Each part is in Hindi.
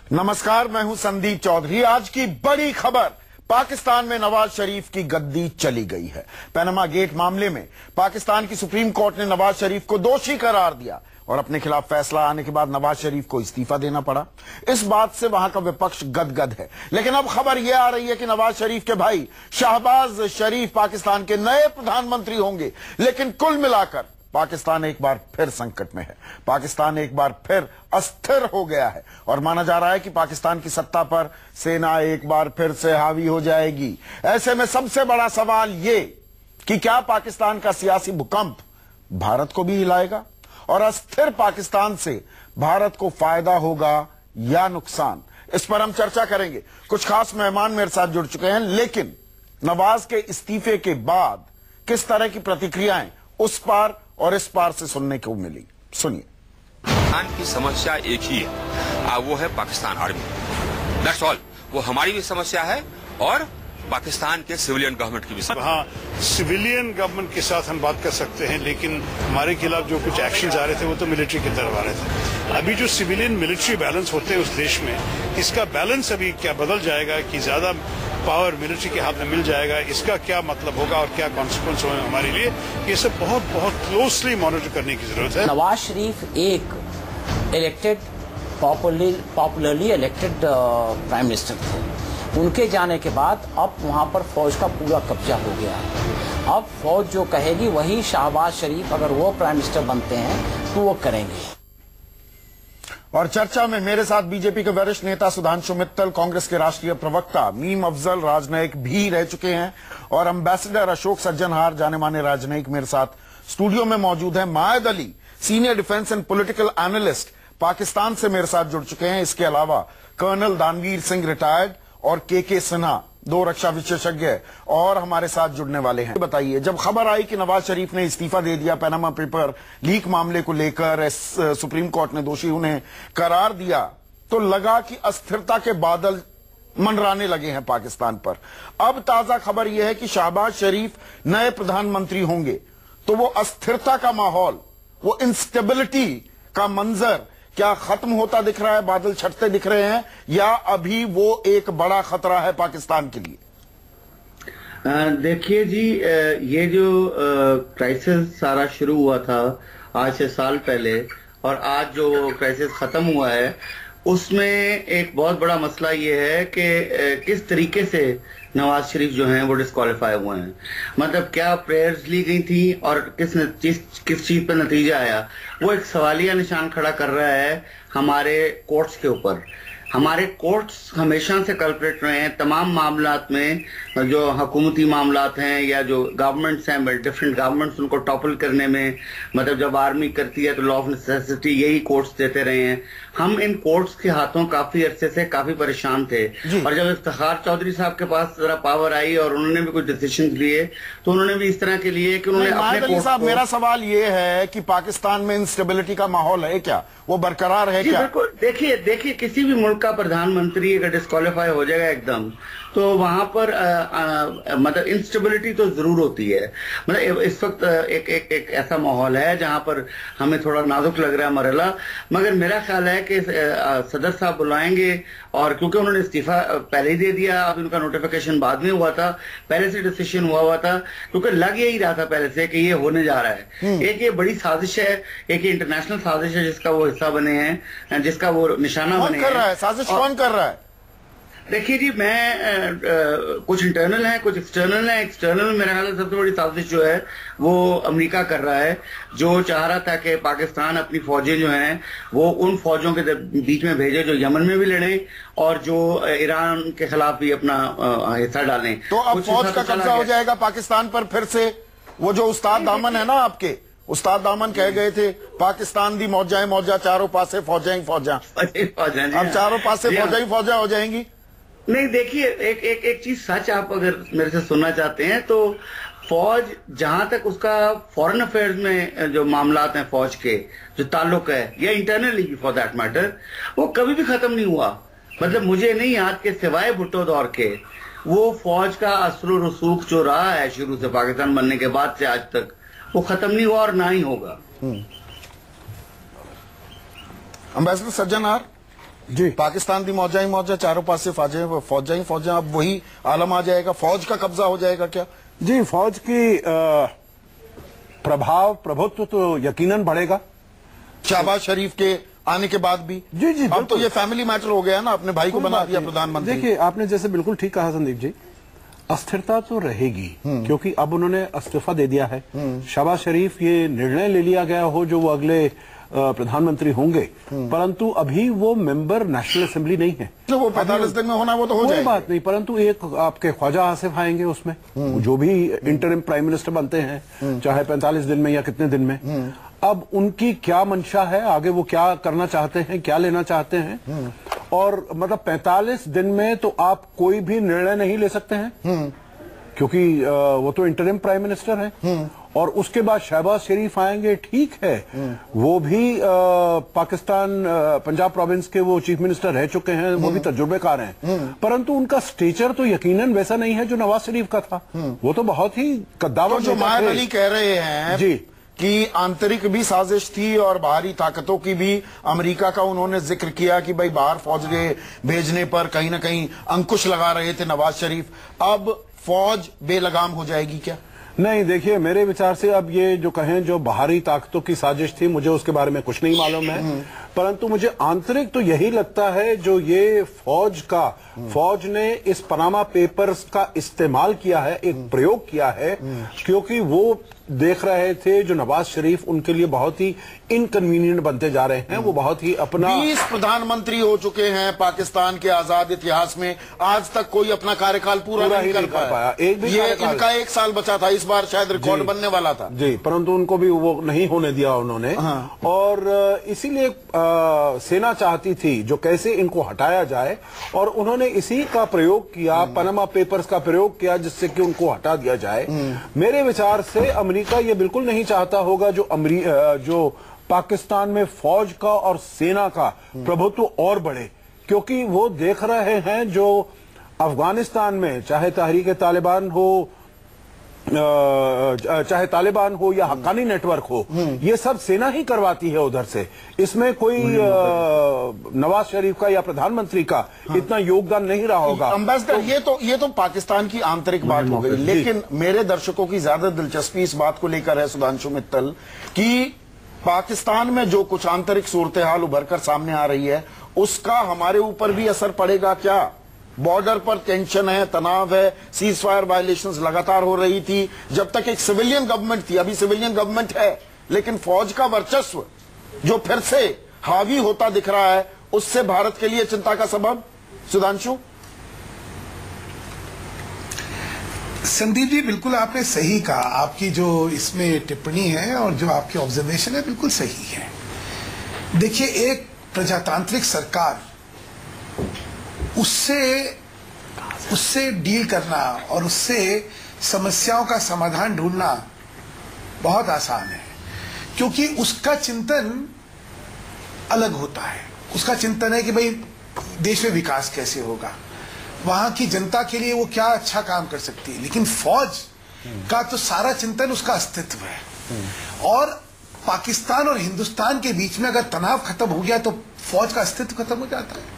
नमस्कार, मैं हूं संदीप चौधरी। आज की बड़ी खबर, पाकिस्तान में नवाज शरीफ की गद्दी चली गई है। पनामा गेट मामले में पाकिस्तान की सुप्रीम कोर्ट ने नवाज शरीफ को दोषी करार दिया और अपने खिलाफ फैसला आने के बाद नवाज शरीफ को इस्तीफा देना पड़ा। इस बात से वहां का विपक्ष गदगद है। लेकिन अब खबर यह आ रही है कि नवाज शरीफ के भाई शहबाज शरीफ पाकिस्तान के नए प्रधानमंत्री होंगे। लेकिन कुल मिलाकर पाकिस्तान एक बार फिर संकट में है। पाकिस्तान एक बार फिर अस्थिर हो गया है और माना जा रहा है कि पाकिस्तान की सत्ता पर सेना एक बार फिर से हावी हो जाएगी। ऐसे में सबसे बड़ा सवाल ये कि क्या पाकिस्तान का सियासी भूकंप भारत को भी हिलाएगा और अस्थिर पाकिस्तान से भारत को फायदा होगा या नुकसान। इस पर हम चर्चा करेंगे। कुछ खास मेहमान मेरे साथ जुड़ चुके हैं, लेकिन नवाज के इस्तीफे के बाद किस तरह की प्रतिक्रियाएं उस पार और इस पार से सुनने को मिली, सुनिए। पाकिस्तान की समस्या एक ही है, वो है पाकिस्तान आर्मी। That's all. वो हमारी भी समस्या है और पाकिस्तान के सिविलियन गवर्नमेंट की भी। हाँ, सिविलियन गवर्नमेंट के साथ हम बात कर सकते हैं, लेकिन हमारे खिलाफ जो कुछ एक्शंस आ रहे थे वो तो मिलिट्री की तरफ आ रहे थे। अभी जो सिविलियन मिलिट्री बैलेंस होते हैं उस देश में, इसका बैलेंस अभी क्या बदल जाएगा कि ज्यादा पावर मिलिट्री के हाथ में मिल जाएगा, इसका क्या मतलब होगा और क्या कॉन्सिक्वेंस होगा हमारे लिए, ये सब बहुत बहुत क्लोजली मॉनिटर करने की जरूरत है। नवाज शरीफ एक elected popularly elected prime minister थे। उनके जाने के बाद अब वहां पर फौज का पूरा कब्जा हो गया है। अब फौज जो कहेगी वही शहबाज शरीफ, अगर वो प्राइम मिनिस्टर बनते हैं तो वो करेंगे। और चर्चा में मेरे साथ बीजेपी के वरिष्ठ नेता सुधांशु मित्तल, कांग्रेस के राष्ट्रीय प्रवक्ता मीम अफजल राजनयिक भी रह चुके हैं और एम्बेसडर अशोक सज्जनहार, जाने माने राजनयिक, मेरे साथ स्टूडियो में मौजूद है। Majid Ali, senior defence and political analyst, Pakistan से मेरे साथ जुड़ चुके हैं। इसके अलावा कर्नल दानवीर सिंह रिटायर्ड और के सिन्हा, दो रक्षा विशेषज्ञ और हमारे साथ जुड़ने वाले हैं। बताइए, जब खबर आई कि नवाज शरीफ ने इस्तीफा दे दिया पनामा पेपर लीक मामले को लेकर, सुप्रीम कोर्ट ने दोषी उन्हें करार दिया, तो लगा कि अस्थिरता के बादल मंडराने लगे हैं पाकिस्तान पर। अब ताजा खबर यह है कि शहबाज शरीफ नए प्रधानमंत्री होंगे, तो वो अस्थिरता का माहौल, वो इंस्टेबिलिटी का मंजर क्या खत्म होता दिख रहा है, बादल छटते दिख रहे हैं, या अभी वो एक बड़ा खतरा है पाकिस्तान के लिए? देखिए जी, ये जो क्राइसिस सारा शुरू हुआ था आज से साल पहले और आज जो क्राइसिस खत्म हुआ है, उसमें एक बहुत बड़ा मसला ये है कि किस तरीके से नवाज शरीफ जो हैं वो डिस्क्वालीफाई हुए हैं। मतलब क्या प्रेयर्स ली गई थी और किस चीज पर नतीजा आया, वो एक सवालिया निशान खड़ा कर रहा है हमारे कोर्ट्स के ऊपर। हमारे कोर्ट्स हमेशा से कल्प्रेट रहे हैं तमाम मामलात में, जो हुकूमती मामलात हैं या जो गवर्नमेंट्स हैं, डिफरेंट गवर्नमेंट्स उनको टॉपल करने में, मतलब जब आर्मी करती है तो लॉ ऑफ नेसेसिटी यही कोर्ट्स देते रहे हैं। हम इन कोर्ट्स के हाथों काफी अरसे से काफी परेशान थे और जब इफ्तिखार चौधरी साहब के पास जरा पावर आई और उन्होंने भी कुछ डिसीजन लिए तो उन्होंने भी इस तरह के लिए कि उन्होंने अपने साहब, मेरा सवाल ये है कि पाकिस्तान में इंस्टेबिलिटी का माहौल है क्या, वो बरकरार है क्या? बिल्कुल। देखिए किसी भी मुल्क का प्रधानमंत्री अगर डिस्क्वालीफाई हो जाएगा एकदम, तो वहां पर मतलब इंस्टेबिलिटी तो जरूर होती है। मतलब इस वक्त एक ऐसा माहौल है जहां पर हमें थोड़ा नाजुक लग रहा है मरहला, मगर मेरा ख्याल है कि सदर साहब बुलाएंगे और क्योंकि उन्होंने इस्तीफा पहले ही दे दिया, अब उनका नोटिफिकेशन बाद में हुआ था, पहले से डिसीजन हुआ था, क्योंकि लग यही रहा था पहले से कि ये होने जा रहा है। एक ये बड़ी साजिश है, एक ये इंटरनेशनल साजिश है जिसका वो हिस्सा बने हैं, जिसका वो निशाना बने हैं। साजिश कौन कर रहा है? देखिए जी, मैं कुछ इंटरनल है, कुछ एक्सटर्नल है। एक्सटर्नल मेरे ख्याल से सबसे बड़ी साजिश जो है वो अमेरिका कर रहा है, जो चाह रहा था कि पाकिस्तान अपनी फौजें जो हैं वो उन फौजों के बीच में भेजे जो यमन में भी लड़ें और जो ईरान के खिलाफ भी अपना हिस्सा डालें। तो अब फौज का कब्जा हो जाएगा पाकिस्तान पर फिर से। वो जो उस्ताद दामन है ना, आपके उस्ताद दामन कह गए थे, पाकिस्तान दी मौजा मौजा, चारों पासे फौजा ही फौजा। अब चारों पासे फौजा ही फौजा हो जाएंगी। नहीं, देखिए एक चीज सच आप अगर मेरे से सुनना चाहते हैं तो फौज जहां तक उसका फॉरेन अफेयर्स में जो मामलात हैं फौज के जो ताल्लुक है, या इंटरनली भी फॉर दैट मैटर, वो कभी भी खत्म नहीं हुआ। मतलब मुझे नहीं याद के सिवाय भुट्टो दौर के वो फौज का असर रसूख जो रहा है शुरू से पाकिस्तान बनने के बाद से आज तक, वो खत्म नहीं हुआ और ना ही होगा। एम्बेसडर सज्जनहार, जी पाकिस्तान दी मौजा ही मौजा, चारों पासे फौजा ही फौजा, अब वही आलम आ जाएगा, फौज का कब्जा हो जाएगा क्या? जी फौज की प्रभुत्व तो यकीनन बढ़ेगा शहबाज शरीफ के आने के बाद भी। जी जी अब तो ये फैमिली मैटर हो गया ना, अपने भाई को बना दिया प्रधानमंत्री। देखिए आपने जैसे बिल्कुल ठीक कहा संदीप जी, अस्थिरता तो रहेगी क्योंकि अब उन्होंने इस्तीफा दे दिया है। शहबाज शरीफ ये निर्णय ले लिया गया हो जो वो अगले प्रधानमंत्री होंगे, परंतु अभी वो मेंबर नेशनल असेंबली नहीं है। तो वो 45 दिन में होना वो तो हो जाएगा, कोई बात नहीं, परंतु एक आपके ख्वाजा आसिफ आएंगे उसमें, जो भी इंटरिम प्राइम मिनिस्टर बनते हैं, चाहे 45 दिन में या कितने दिन में। अब उनकी क्या मंशा है, आगे वो क्या करना चाहते हैं, क्या लेना चाहते हैं, और मतलब 45 दिन में तो आप कोई भी निर्णय नहीं ले सकते हैं क्योंकि वो तो इंटरिम प्राइम मिनिस्टर हैं। और उसके बाद शहबाज शरीफ आएंगे, ठीक है, वो भी पाकिस्तान पंजाब प्रोविंस के वो चीफ मिनिस्टर रह चुके हैं, वो भी तजुर्बेकार हैं, परंतु उनका स्टेचर तो यकीनन वैसा नहीं है जो नवाज शरीफ का था। वो तो बहुत ही कद्दावर। जो माहिर अली कह रहे हैं जी कि आंतरिक भी साजिश थी और बाहरी ताकतों की भी, अमेरिका का उन्होंने जिक्र किया कि भाई बाहर फौज भेजने पर कहीं ना कहीं अंकुश लगा रहे थे नवाज शरीफ। अब फौज बेलगाम हो जाएगी क्या? नहीं, देखिए मेरे विचार से अब ये जो कहें जो बाहरी ताकतों की साजिश थी, मुझे उसके बारे में कुछ नहीं मालूम है, परंतु मुझे आंतरिक तो यही लगता है जो ये फौज ने इस पनामा पेपर्स का इस्तेमाल किया है, एक प्रयोग किया है, क्योंकि वो देख रहे थे जो नवाज शरीफ उनके लिए बहुत ही इनकन्वीनियंट बनते जा रहे हैं। वो बहुत ही अपना 20 प्रधानमंत्री हो चुके हैं पाकिस्तान के आजाद इतिहास में, आज तक कोई अपना कार्यकाल पूरा नहीं कर पाया। एक भी ये इनका 1 साल बचा था, इस बार शायद रिकॉर्ड बनने वाला था जी, परंतु उनको भी वो नहीं होने दिया उन्होंने। और इसीलिए सेना चाहती थी जो कैसे इनको हटाया जाए, और उन्होंने इसी का प्रयोग किया, पनामा पेपर्स का प्रयोग किया, जिससे कि उनको हटा दिया जाए। मेरे विचार से अमेरिका ये बिल्कुल नहीं चाहता होगा जो पाकिस्तान में फौज का और सेना का प्रभुत्व और बढ़े, क्योंकि वो देख रहे हैं जो अफगानिस्तान में चाहे तहरीक तालिबान हो, चाहे तालिबान हो या हक्कानी नेटवर्क हो, ये सब सेना ही करवाती है उधर से। इसमें कोई नवाज शरीफ का या प्रधानमंत्री का इतना योगदान नहीं रहा होगा। अम्बेसडर, ये तो पाकिस्तान की आंतरिक बात हो गई, लेकिन मेरे दर्शकों की ज्यादा दिलचस्पी इस बात को लेकर है सुधांशु मित्तल कि पाकिस्तान में जो कुछ आंतरिक सूरत हाल उभर कर सामने आ रही है, उसका हमारे ऊपर भी असर पड़ेगा क्या? बॉर्डर पर टेंशन है, तनाव है, सीज फायर वायलेशंस लगातार हो रही थी जब तक एक सिविलियन गवर्नमेंट थी। अभी सिविलियन गवर्नमेंट है, लेकिन फौज का वर्चस्व जो फिर से हावी होता दिख रहा है, उससे भारत के लिए चिंता का सबब। सुधांशु? संदीप जी, बिल्कुल आपने सही कहा। आपकी जो इसमें टिप्पणी है और जो आपकी ऑब्जर्वेशन है बिल्कुल सही है। देखिए, एक प्रजातांत्रिक सरकार उससे डील करना और उससे समस्याओं का समाधान ढूंढना बहुत आसान है, क्योंकि उसका चिंतन अलग होता है। उसका चिंतन है कि भाई देश में विकास कैसे होगा, वहां की जनता के लिए वो क्या अच्छा काम कर सकती है। लेकिन फौज का तो सारा चिंतन उसका अस्तित्व है, और पाकिस्तान और हिंदुस्तान के बीच में अगर तनाव खत्म हो गया तो फौज का अस्तित्व खत्म हो जाता है,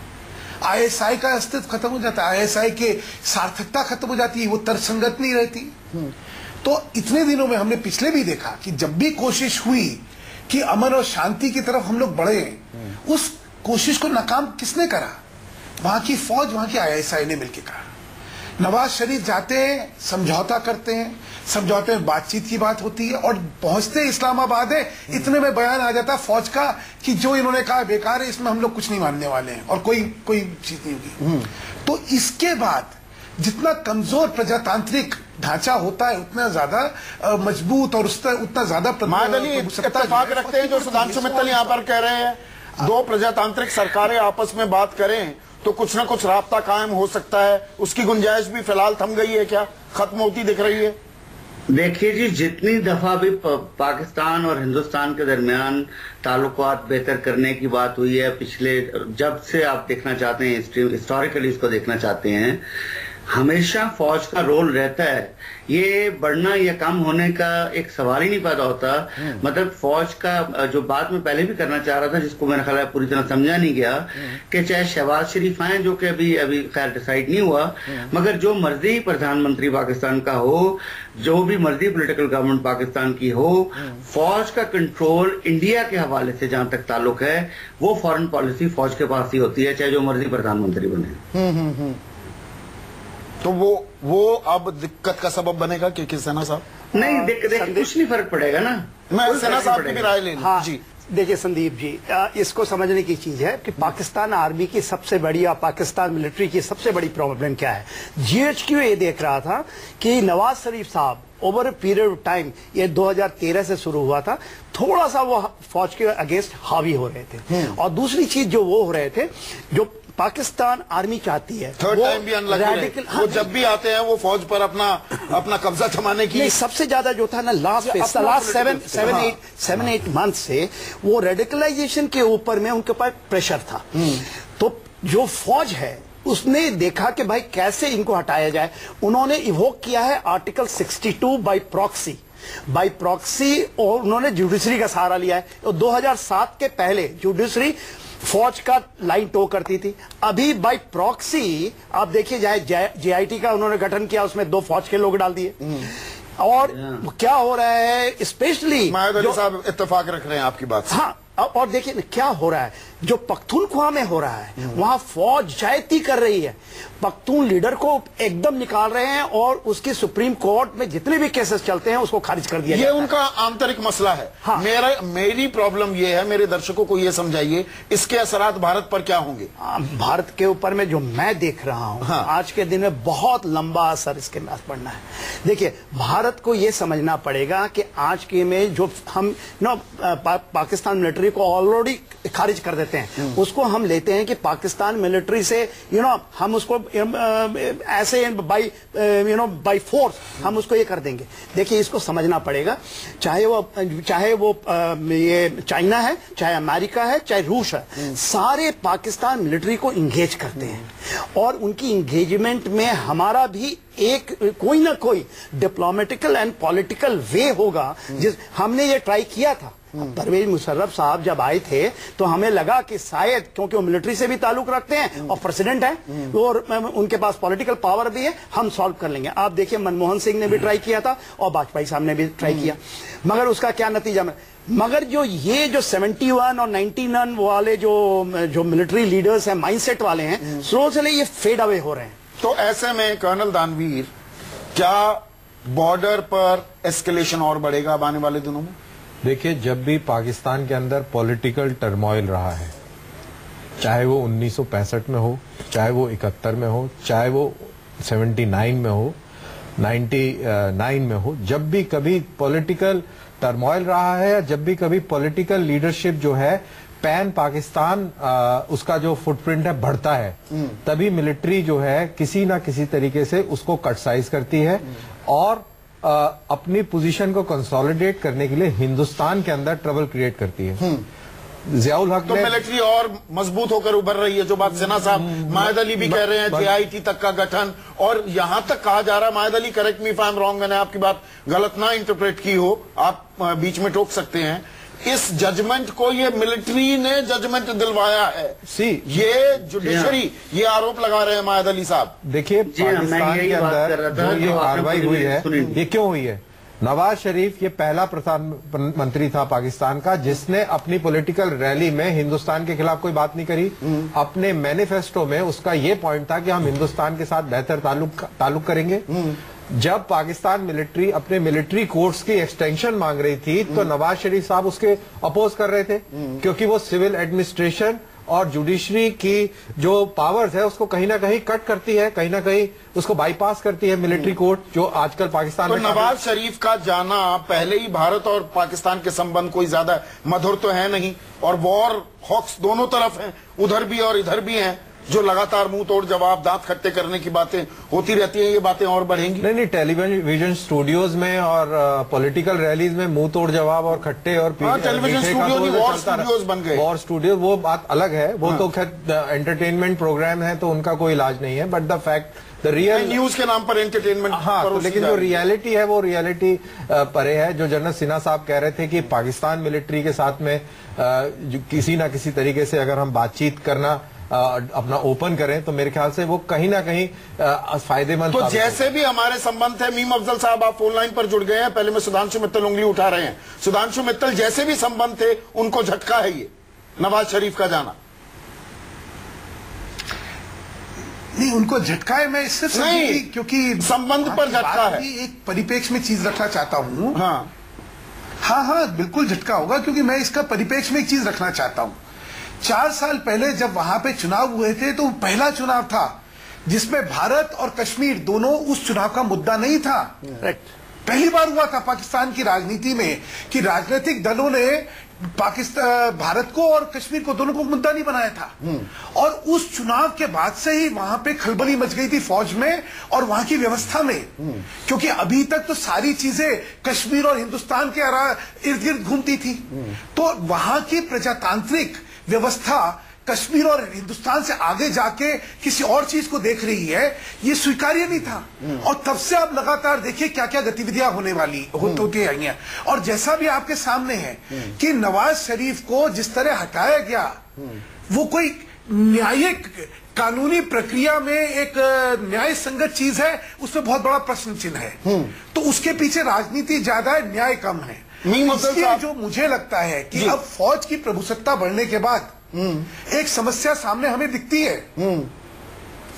आईएसआई का अस्तित्व खत्म हो जाता है, आईएसआई के सार्थकता खत्म हो जाती है, वो तर्कसंगत नहीं रहती। तो इतने दिनों में हमने पिछले भी देखा कि जब भी कोशिश हुई कि अमन और शांति की तरफ हम लोग बढ़े, उस कोशिश को नाकाम किसने करा? वहां की फौज, वहां की आईएसआई ने मिलकर कहा। नवाज शरीफ जाते हैं, समझौता करते हैं, समझौते में बातचीत की बात होती है, और पहुंचते इस्लामाबाद है, इतने में बयान आ जाता फौज का कि जो इन्होंने कहा बेकार है, इसमें हम लोग कुछ नहीं मानने वाले हैं और कोई चीज नहीं होगी। तो इसके बाद जितना कमजोर प्रजातांत्रिक ढांचा होता है, उतना ज्यादा मजबूत और उतना ज्यादा इत्तेफाक रखते हैं जो सुधांशु मित्तल यहाँ पर कह रहे हैं। दो प्रजातांत्रिक सरकारें आपस में बात करें तो कुछ ना कुछ राब्ता कायम हो सकता है, उसकी गुंजाइश भी फिलहाल थम गई है क्या, खत्म होती दिख रही है? देखिए जी, जितनी दफा भी पाकिस्तान और हिंदुस्तान के दरमियान ताल्लुकात बेहतर करने की बात हुई है, पिछले जब से आप देखना चाहते हैं हिस्टोरिकली इसको देखना चाहते हैं, हमेशा फौज का रोल रहता है, ये बढ़ना या कम होने का एक सवाल ही नहीं पैदा होता। मतलब फौज का जो बात मैं पहले भी करना चाह रहा था, जिसको मेरा ख्याल है पूरी तरह समझा नहीं गया, कि चाहे शहबाज शरीफ आए, जो कि अभी खैर डिसाइड नहीं हुआ, मगर जो मर्जी प्रधानमंत्री पाकिस्तान का हो, जो भी मर्जी पॉलिटिकल गवर्नमेंट पाकिस्तान की हो, फौज का कंट्रोल इंडिया के हवाले से जहां तक ताल्लुक है, वो फॉरेन पॉलिसी फौज के पास ही होती है, चाहे जो मर्जी प्रधानमंत्री बने। तो वो अब दिक्कत का सबब बनेगा क्योंकि सेना साहब नहीं देख कुछ नहीं फर्क पड़ेगा ना। मैं सेना साहब की भी राय ले लूं। हाँ जी देखिए संदीप जी, इसको समझने की चीज है कि पाकिस्तान आर्मी की सबसे बड़ी या पाकिस्तान मिलिट्री की सबसे बड़ी प्रॉब्लम क्या है। जीएचक्यू ये देख रहा था कि नवाज शरीफ साहब over a period of time, ये 2013 से शुरू हुआ था, थोड़ा सा वो फौज के अगेंस्ट हावी हो रहे थे। और दूसरी चीज जो वो हो रहे थे, जो पाकिस्तान आर्मी चाहती है, थर्ड टाइम भी रेडिकल, वो जब भी आते हैं वो फौज पर अपना कब्जा जमाने की, नहीं सबसे ज्यादा जो था ना लास्ट 7-8 मंथ से वो रेडिकलाइजेशन के ऊपर में उनके पास प्रेशर था। तो जो फौज है उसने देखा कि भाई कैसे इनको हटाया जाए, उन्होंने इवोक किया है आर्टिकल 62 बाय प्रॉक्सी और उन्होंने जुडिशरी का सहारा लिया है। तो 2007 के पहले जुडिशरी फौज का लाइन टो करती थी, अभी बाय प्रॉक्सी आप देखिए, जाए जेआईटी का उन्होंने गठन किया, उसमें 2 फौज के लोग डाल दिए। और क्या हो रहा है, स्पेशली माहिद अली साहब इत्तेफाक रख रहे हैं आपकी बात से। हाँ, और देखिए क्या हो रहा है, जो पख्तूनख्वा में हो रहा है, वहां फौज जायती कर रही है, पख्तून लीडर को एकदम निकाल रहे हैं और उसकी सुप्रीम कोर्ट में जितने भी केसेस चलते हैं उसको खारिज कर दिया ये जाता है। उनका आंतरिक मसला है। हाँ। मेरी प्रॉब्लम ये है, मेरे दर्शकों को ये समझाइए इसके असरात भारत पर क्या होंगे। भारत के ऊपर में जो मैं देख रहा हूं, हाँ। आज के दिन में बहुत लंबा असर इसके पास पड़ना है। देखिए भारत को यह समझना पड़ेगा कि आज के में जो हम पाकिस्तान मिलिट्री को ऑलरेडी खारिज कर देते हैं, उसको हम लेते हैं कि पाकिस्तान मिलिट्री से हम उसको ऐसे बाय फोर्स हम उसको ये कर देंगे। देखिए इसको समझना पड़ेगा, चाहे वो ये चाइना है, चाहे अमेरिका है, चाहे रूस है, सारे पाकिस्तान मिलिट्री को इंगेज करते हैं और उनकी इंगेजमेंट में हमारा भी एक कोई ना कोई डिप्लोमेटिकल एंड पॉलिटिकल वे होगा। हमने ये ट्राई किया था, परवेज मुशर्रफ साहब जब आए थे तो हमें लगा कि शायद, क्योंकि वो मिलिट्री से भी ताल्लुक रखते हैं और प्रेसिडेंट हैं और उनके पास पॉलिटिकल पावर भी है, हम सॉल्व कर लेंगे। आप देखिए मनमोहन सिंह ने भी ट्राई किया था और वाजपेयी साहब ने भी ट्राई किया, मगर उसका क्या नतीजा में, मगर जो 71 और 91 वाले जो मिलिट्री लीडर्स हैं, माइंडसेट वाले हैं, स्लो से ये फेड अवे हो रहे हैं। तो ऐसे में कर्नल दानवीर, क्या बॉर्डर पर एस्केलेशन और बढ़ेगा अब आने वाले दिनों में? देखिए, जब भी पाकिस्तान के अंदर पॉलिटिकल टर्मोइल रहा है, चाहे वो 1965 में हो, चाहे वो 71 में हो, चाहे वो 79 में हो, 99 में हो, जब भी कभी पॉलिटिकल टर्मोइल रहा है, जब भी कभी पॉलिटिकल लीडरशिप जो है पैन पाकिस्तान उसका जो फुटप्रिंट है बढ़ता है, तभी मिलिट्री जो है किसी ना किसी तरीके से उसको कट साइज करती है और अपनी पोजीशन को कंसोलिडेट करने के लिए हिंदुस्तान के अंदर ट्रबल क्रिएट करती है। ज़ियाउल हक तो मिलिट्री और मजबूत होकर उभर रही है, जो बात सेना साहब, माहिद अली भी कह रहे हैं, जेआईटी तक का गठन, और यहां तक कहा जा रहा है, Majid Ali correct me if I am wrong, मैंने आपकी बात गलत ना इंटरप्रेट की हो, आप बीच में टोक सकते हैं, इस जजमेंट को ये मिलिट्री ने जजमेंट दिलवाया है। ये जुडिशरी ये आरोप लगा रहे हैं माहिद अली साहब। देखिए, पाकिस्तान के अंदर जो ये कार्रवाई हुई है, ये क्यों हुई है? नवाज शरीफ ये पहला प्रधानमंत्री था पाकिस्तान का जिसने अपनी पॉलिटिकल रैली में हिंदुस्तान के खिलाफ कोई बात नहीं करी। अपने मैनिफेस्टो में उसका ये पॉइंट था कि हम हिंदुस्तान के साथ बेहतर ताल्लुक करेंगे। जब पाकिस्तान मिलिट्री अपने मिलिट्री कोर्ट्स की एक्सटेंशन मांग रही थी तो नवाज शरीफ साहब उसके अपोज कर रहे थे, क्योंकि वो सिविल एडमिनिस्ट्रेशन और जुडिशरी की जो पावर्स है उसको कहीं ना कहीं कट करती है, कहीं ना कहीं उसको बाईपास करती है मिलिट्री कोर्ट, जो आजकल पाकिस्तान में। नवाज शरीफ का जाना, पहले ही भारत और पाकिस्तान के संबंध कोई ज्यादा मधुर तो है नहीं और वॉर हॉक्स दोनों तरफ हैं, उधर भी और इधर भी हैं, जो लगातार मुंह तोड़ जवाब, दांत खट्टे करने की बातें होती रहती हैं, ये बातें और बढ़ेंगी? नहीं, टेलीविजन स्टूडियोज में और पॉलिटिकल रैलीज में मुंह तोड़ जवाब और खट्टे और टेलीविजन स्टूडियो नहीं, वॉर स्टूडियोज बन गए। वॉर स्टूडियो वो बात अलग है, वो तो खैर एंटरटेनमेंट प्रोग्राम है तो उनका कोई इलाज नहीं है, but the fact the real news के नाम पर एंटरटेनमेंट। हाँ, तो लेकिन जो रियलिटी है वो रियलिटी परे है। जो जनरल सिन्हा साहब कह रहे थे कि पाकिस्तान मिलिट्री के साथ में किसी ना किसी तरीके से अगर हम बातचीत करना अपना ओपन करें तो मेरे ख्याल से वो कहीं ना कहीं फायदेमंद। तो जैसे भी हमारे संबंध है, मीम अफजल साहब आप फोन लाइन पर जुड़ गए हैं, पहले में सुधांशु मित्तल उंगली उठा रहे हैं। सुधांशु मित्तल, जैसे भी संबंध थे उनको झटका है ये नवाज शरीफ का जाना? नहीं, उनको झटका है, मैं इससे नहीं, क्योंकि संबंध पर झटका है। एक परिपेक्ष में चीज रखना चाहता हूं। हाँ हाँ, बिल्कुल झटका होगा, क्योंकि मैं इसका परिपेक्ष में एक चीज रखना चाहता हूं। 4 साल पहले जब वहां पे चुनाव हुए थे तो पहला चुनाव था जिसमें भारत और कश्मीर दोनों उस चुनाव का मुद्दा नहीं था। पहली बार हुआ था पाकिस्तान की राजनीति में कि राजनीतिक दलों ने पाकिस्तान, भारत को और कश्मीर को, दोनों को मुद्दा नहीं बनाया था। और उस चुनाव के बाद से ही वहां पे खलबली मच गई थी फौज में और वहां की व्यवस्था में, क्योंकि अभी तक तो सारी चीजें कश्मीर और हिंदुस्तान के इर्द गिर्द घूमती थी। तो वहां की प्रजातांत्रिक व्यवस्था कश्मीर और हिंदुस्तान से आगे जाके किसी और चीज को देख रही है, ये स्वीकार्य नहीं था। और तब से आप लगातार देखिए क्या क्या गतिविधियां होने वाली होती आई हैं। और जैसा भी आपके सामने है कि नवाज शरीफ को जिस तरह हटाया गया, वो कोई न्यायिक कानूनी प्रक्रिया में एक न्याय संगत चीज है, उसमें बहुत बड़ा प्रश्न चिन्ह है। तो उसके पीछे राजनीति ज्यादा है, न्याय कम है। इसलिए जो मुझे लगता है कि अब फौज की प्रभुसत्ता बढ़ने के बाद एक समस्या सामने हमें दिखती है।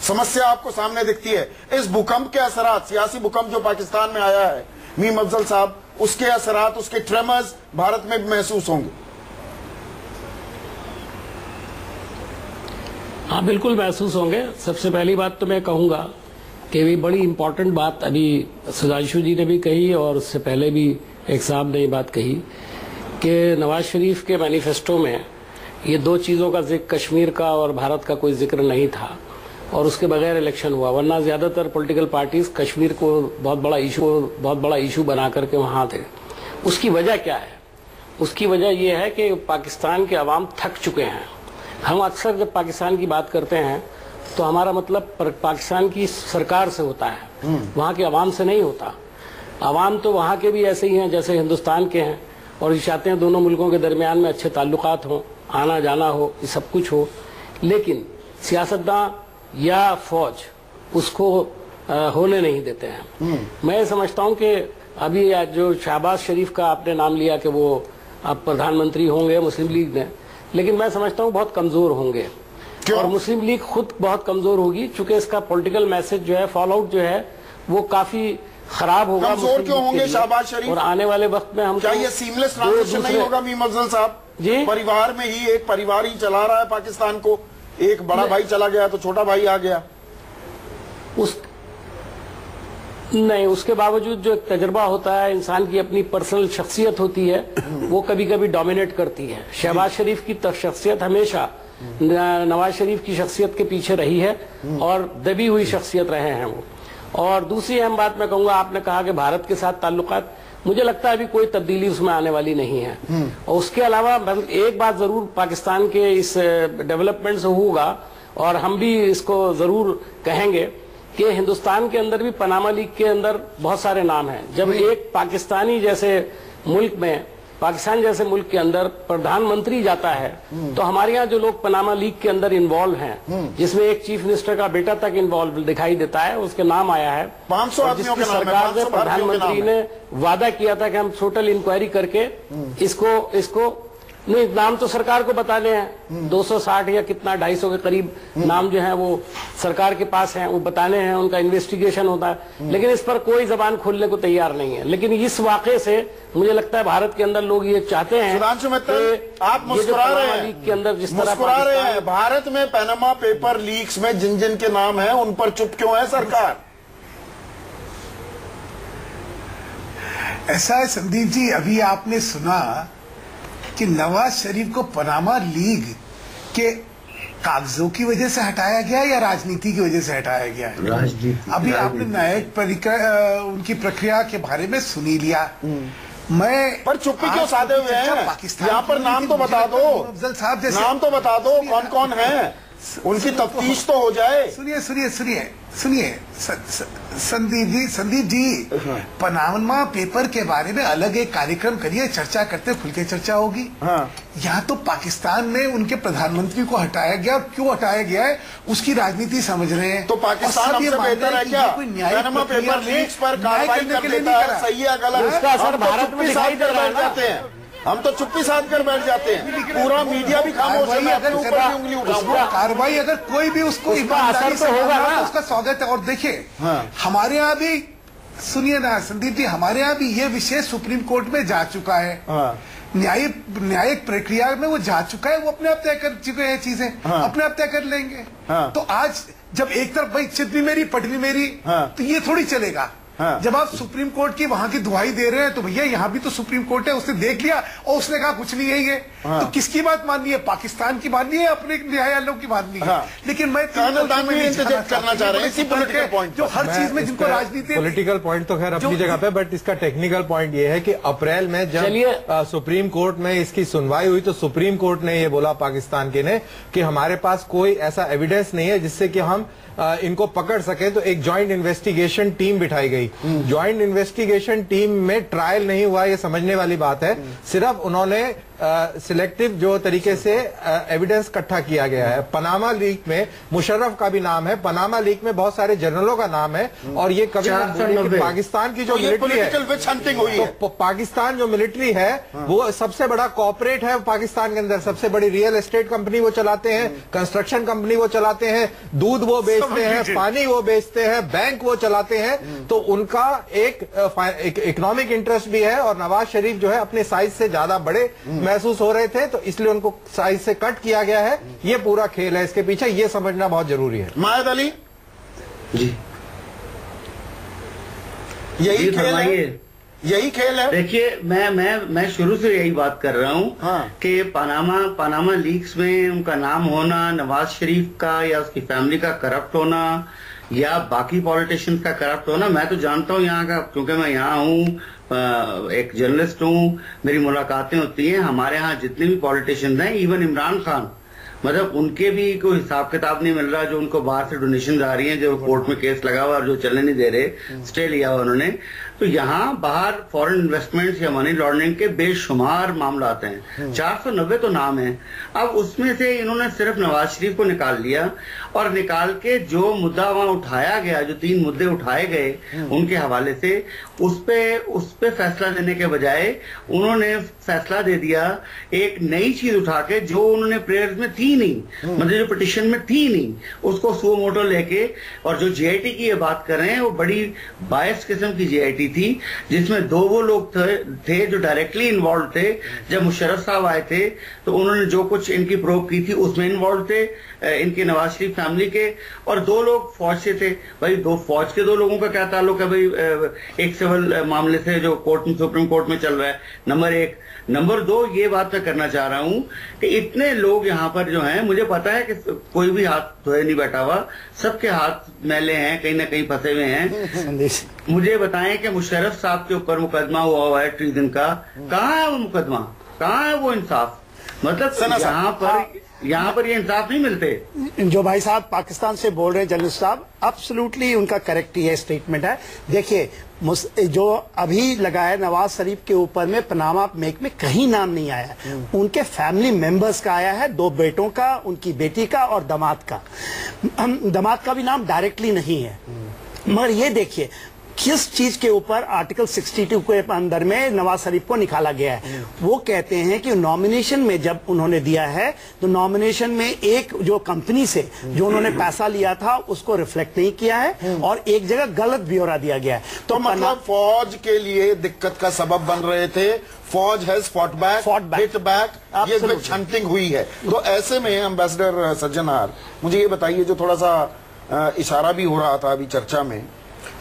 समस्या आपको सामने दिखती है? इस भूकंप के असरात, सियासी भूकंप जो पाकिस्तान में आया है मीम अफजल साहब, उसके असरात, उसके ट्रेमर्स भारत में भी महसूस होंगे? हाँ, बिल्कुल महसूस होंगे। सबसे पहली बात तो मैं कहूंगा कि भी बड़ी इंपॉर्टेंट बात अभी सुधांशु जी ने भी कही और उससे पहले भी एक साहब ने ये बात कही कि नवाज शरीफ के मैनिफेस्टो में ये 2 चीज़ों का जिक्र, कश्मीर का और भारत का कोई जिक्र नहीं था और उसके बगैर इलेक्शन हुआ। वरना ज्यादातर पॉलिटिकल पार्टीज कश्मीर को बहुत बड़ा इशू बना करके वहां थे। उसकी वजह क्या है? उसकी वजह यह है कि पाकिस्तान के अवाम थक चुके हैं। हम अक्सर जब पाकिस्तान की बात करते हैं तो हमारा मतलब पाकिस्तान की सरकार से होता है, वहां के अवाम से नहीं होता। अवाम तो वहां के भी ऐसे ही हैं जैसे हिंदुस्तान के हैं और ये चाहते हैं दोनों मुल्कों के दरमियान में अच्छे ताल्लुकात हों, आना जाना हो, ये सब कुछ हो। लेकिन सियासतदान या फौज उसको होने नहीं देते हैं। मैं समझता हूं कि अभी जो शहबाज शरीफ का आपने नाम लिया कि वो अब प्रधानमंत्री होंगे मुस्लिम लीग में, लेकिन मैं समझता हूं बहुत कमजोर होंगे और मुस्लिम लीग खुद बहुत कमजोर होगी, चूंकि इसका पॉलिटिकल मैसेज जो है, फॉल आउट जो है वो काफी खराब होगा। कमजोर क्यों होंगे शहबाज शरीफ? और आने वाले वक्त में हम क्या ये सीमलेस ट्रांजिशन नहीं होगा मीम अफजल साहब? जी, परिवार में ही एक परिवार ही चला रहा है पाकिस्तान को, एक बड़ा भाई चला गया तो छोटा भाई आ गया। नहीं, उसके बावजूद जो एक तजर्बा होता है, इंसान की अपनी पर्सनल शख्सियत होती है, वो कभी कभी डोमिनेट करती है। शहबाज शरीफ की शख्सियत हमेशा नवाज शरीफ की शख्सियत के पीछे रही है और दबी हुई शख्सियत रहे हैं वो। और दूसरी अहम बात मैं कहूंगा, आपने कहा कि भारत के साथ ताल्लुकात, मुझे लगता है अभी कोई तब्दीली उसमें आने वाली नहीं है। और उसके अलावा एक बात जरूर पाकिस्तान के इस डेवलपमेंट से होगा और हम भी इसको जरूर कहेंगे कि हिंदुस्तान के अंदर भी पनामा लीग के अंदर बहुत सारे नाम हैं। जब एक पाकिस्तान जैसे मुल्क के अंदर प्रधानमंत्री जाता है तो हमारे यहाँ जो लोग पनामा लीग के अंदर इन्वॉल्व हैं, जिसमें एक चीफ मिनिस्टर का बेटा तक इन्वॉल्व दिखाई देता है, उसके नाम आया है 500 आदमियों के नाम है। सरकार ने, प्रधानमंत्री ने वादा किया था कि हम टोटल इंक्वायरी करके इसको नहीं, नाम तो सरकार को बताने हैं, 260 या कितना 250 के करीब नाम जो है वो सरकार के पास हैं, वो बताने हैं, उनका इन्वेस्टिगेशन होता है, लेकिन इस पर कोई जबान खोलने को तैयार नहीं है। लेकिन इस वाकये से मुझे लगता है भारत के अंदर लोग ये चाहते हैं। आप मुस्कुरा रहे हैं, लीग के अंदर जिस तरह मुस्कुरा रहे हैं, भारत में पैनामा पेपर लीक्स में जिन जिन के नाम है उन पर चुप क्यों है सरकार? ऐसा है संदीप जी, अभी आपने सुना कि नवाज शरीफ को पनामा लीग के कागजों की वजह से हटाया गया या राजनीति की वजह से हटाया गया है? राजनीति। अभी आपने न्यायिक उनकी प्रक्रिया के बारे में सुनी लिया। मैं पर चुप्पी क्यों साधे हुए हैं? पाकिस्तान यहाँ पर नाम तो बता दो, अफजल साहब जैसे नाम तो बता दो कौन कौन है, उनकी तफ्तीश तो हो जाए। सुनिए सुनिए सुनिए सुनिए संदीप जी, पनामा पेपर के बारे में अलग एक कार्यक्रम करिए, चर्चा करते, खुल के चर्चा होगी। यहाँ तो पाकिस्तान में उनके प्रधानमंत्री को हटाया गया, और क्यों हटाया गया है उसकी राजनीति समझ रहे हैं। तो पाकिस्तान हमसे बेहतर है क्या? पनामा पेपर लीक्स पर कार्रवाई कर लेता है, सही है गलत? इसका असर भारत में दिखाई दे रहा है ना। जाते हैं हम तो चुप्पी साध कर बैठ जाते हैं, पूरा मीडिया भी खामोश है, मैं ऊपर की उंगली उठाऊंगा। कार्रवाई अगर कोई भी उसको ईमानदारी से होगा ना, उसका स्वागत है। और देखिए हमारे यहाँ भी, सुनिए ना संदीप जी, हमारे यहाँ भी ये विषय सुप्रीम कोर्ट में जा चुका है। न्यायिक प्रक्रिया में वो जा चुका है, वो अपने आप तय कर चुके हैं चीजें, अपने आप तय कर लेंगे। तो आज जब एक तरफ भाई चित भी मेरी पट भी मेरी, तो ये थोड़ी चलेगा। जब आप सुप्रीम कोर्ट की वहां की दुहाई दे रहे हैं, तो भैया यहाँ भी तो सुप्रीम कोर्ट है, उसने देख लिया और उसने कहा कुछ नहीं है ये। तो किसकी बात माननी है? पाकिस्तान की माननी है, अपने न्यायालयों की माननी है? लेकिन मैं करना चाह रहे हैं इसी पॉलिटिकल पॉइंट, जो हर चीज में जिनको राजनीति, पॉलिटिकल पॉइंट तो खैर अपनी जगह पे, बट इसका टेक्निकल पॉइंट ये है कि अप्रैल में जब सुप्रीम कोर्ट में इसकी सुनवाई हुई, तो सुप्रीम कोर्ट ने ये बोला पाकिस्तान के ने कि हमारे पास कोई ऐसा एविडेंस नहीं है जिससे कि हम इनको पकड़ सके। तो एक ज्वाइंट इन्वेस्टिगेशन टीम बिठाई गई। ज्वाइंट इन्वेस्टिगेशन टीम में ट्रायल नहीं हुआ, ये समझने वाली बात है। सिर्फ उन्होंने सिलेक्टिव जो तरीके से एविडेंस इकट्ठा किया गया है। पनामा लीक में मुशर्रफ का भी नाम है, पनामा लीक में बहुत सारे जनरलों का नाम है, और ये कभी पाकिस्तान की जो मिलिट्री है, तो पाकिस्तान जो मिलिट्री है वो सबसे बड़ा कॉर्पोरेट है पाकिस्तान के अंदर, सबसे बड़ी रियल एस्टेट कंपनी वो चलाते हैं, कंस्ट्रक्शन कंपनी वो चलाते हैं, दूध वो बेचते हैं, पानी वो बेचते हैं, बैंक वो चलाते हैं। तो उनका एक इकोनॉमिक इंटरेस्ट भी है, और नवाज शरीफ जो है अपने साइज से ज्यादा बड़े महसूस हो रहे थे, तो इसलिए उनको साइज से कट किया गया है। ये पूरा खेल है इसके पीछे, ये समझना बहुत जरूरी है। मायद अली जी, यही खेल है, यही खेल है। देखिए मैं शुरू से यही बात कर रहा हूँ कि पनामा लीक्स में उनका नाम होना, नवाज शरीफ का या उसकी फैमिली का करप्ट होना, या बाकी पॉलिटिशियंस का करप्ट होना, मैं तो जानता हूँ यहाँ का, क्योंकि मैं यहाँ हूँ, एक जर्नलिस्ट हूँ, मेरी मुलाकातें होती हैं। हमारे यहाँ जितने भी पॉलिटिशियंस हैं, इवन इमरान खान, मतलब उनके भी कोई हिसाब किताब नहीं मिल रहा, जो उनको बाहर से डोनेशन आ रही हैं, जो कोर्ट में केस लगा हुआ और जो चलने नहीं दे रहे, स्टे लिया हुआ उन्होंने। तो यहाँ बाहर फॉरेन इन्वेस्टमेंट्स या मनी लॉन्ड्रिंग के बेशुमार मामला आते हैं। 490 तो नाम है। अब उसमें से इन्होंने सिर्फ नवाज शरीफ को निकाल लिया, और निकाल के जो मुद्दा वहां उठाया गया, जो 3 मुद्दे उठाए गए उनके हवाले से, उस पे फैसला देने के बजाय उन्होंने फैसला दे दिया एक नई चीज उठा के, जो उन्होंने प्रेयर्स में थी नहीं, मतलब जो पिटिशन में थी नहीं, उसको सो मोटो लेके। और जो जीआईटी की ये बात कर रहे हैं, वो बड़ी बायस किस्म की जीआईटी थी, जिसमें 2 वो लोग थे जो डायरेक्टली इन्वॉल्व थे। जब मुशर्रफ साहब आए थे तो उन्होंने जो कुछ इनकी प्रोब की थी उसमें इन्वॉल्व थे, इनके नवाज शरीफ फैमिली के, और 2 लोग फौज से थे। भाई फौज के 2 लोगों का क्या ताल्लुक है भाई एक सिविल मामले से जो सुप्रीम कोर्ट में चल रहा है? नंबर 1। नंबर 2, ये बात मैं करना चाह रहा हूं कि इतने लोग यहाँ पर जो हैं, मुझे पता है कि कोई भी हाथ धोए नहीं बैठा हुआ, सबके हाथ मैले हैं, कहीं ना कहीं फंसे हुए हैं। मुझे बताएं कि मुशर्रफ साहब के ऊपर मुकदमा हुआ है ट्रीजन का, कहाँ है वो मुकदमा, कहाँ है वो इंसाफ? मतलब यहाँ पर ये इंसाफ नहीं मिलते। जो भाई साहब पाकिस्तान से बोल रहे हैं जर्नलिस्ट साहब, एब्सोल्युटली उनका करेक्ट ही है, स्टेटमेंट है। देखिए जो अभी लगा है नवाज शरीफ के ऊपर में, पनामा मेक में कहीं नाम नहीं आया है। उनके फैमिली मेंबर्स का आया है, 2 बेटों का, उनकी बेटी का और दामाद का। दामाद का भी नाम डायरेक्टली नहीं है। मगर ये देखिए किस चीज के ऊपर आर्टिकल 62 के अंदर में नवाज शरीफ को निकाला गया है। वो कहते हैं कि नॉमिनेशन में जब उन्होंने दिया है, तो नॉमिनेशन में एक जो कंपनी से जो उन्होंने पैसा लिया था उसको रिफ्लेक्ट नहीं किया है, और एक जगह गलत ब्यौरा दिया गया है। तो मतलब फौज के लिए दिक्कत का सबब बन रहे थे। फौज has fought back, hit back, ये हंटिंग हुई है। तो ऐसे में एम्बेसडर सज्जनहार, मुझे ये बताइए, जो थोड़ा सा इशारा भी हो रहा था अभी चर्चा में,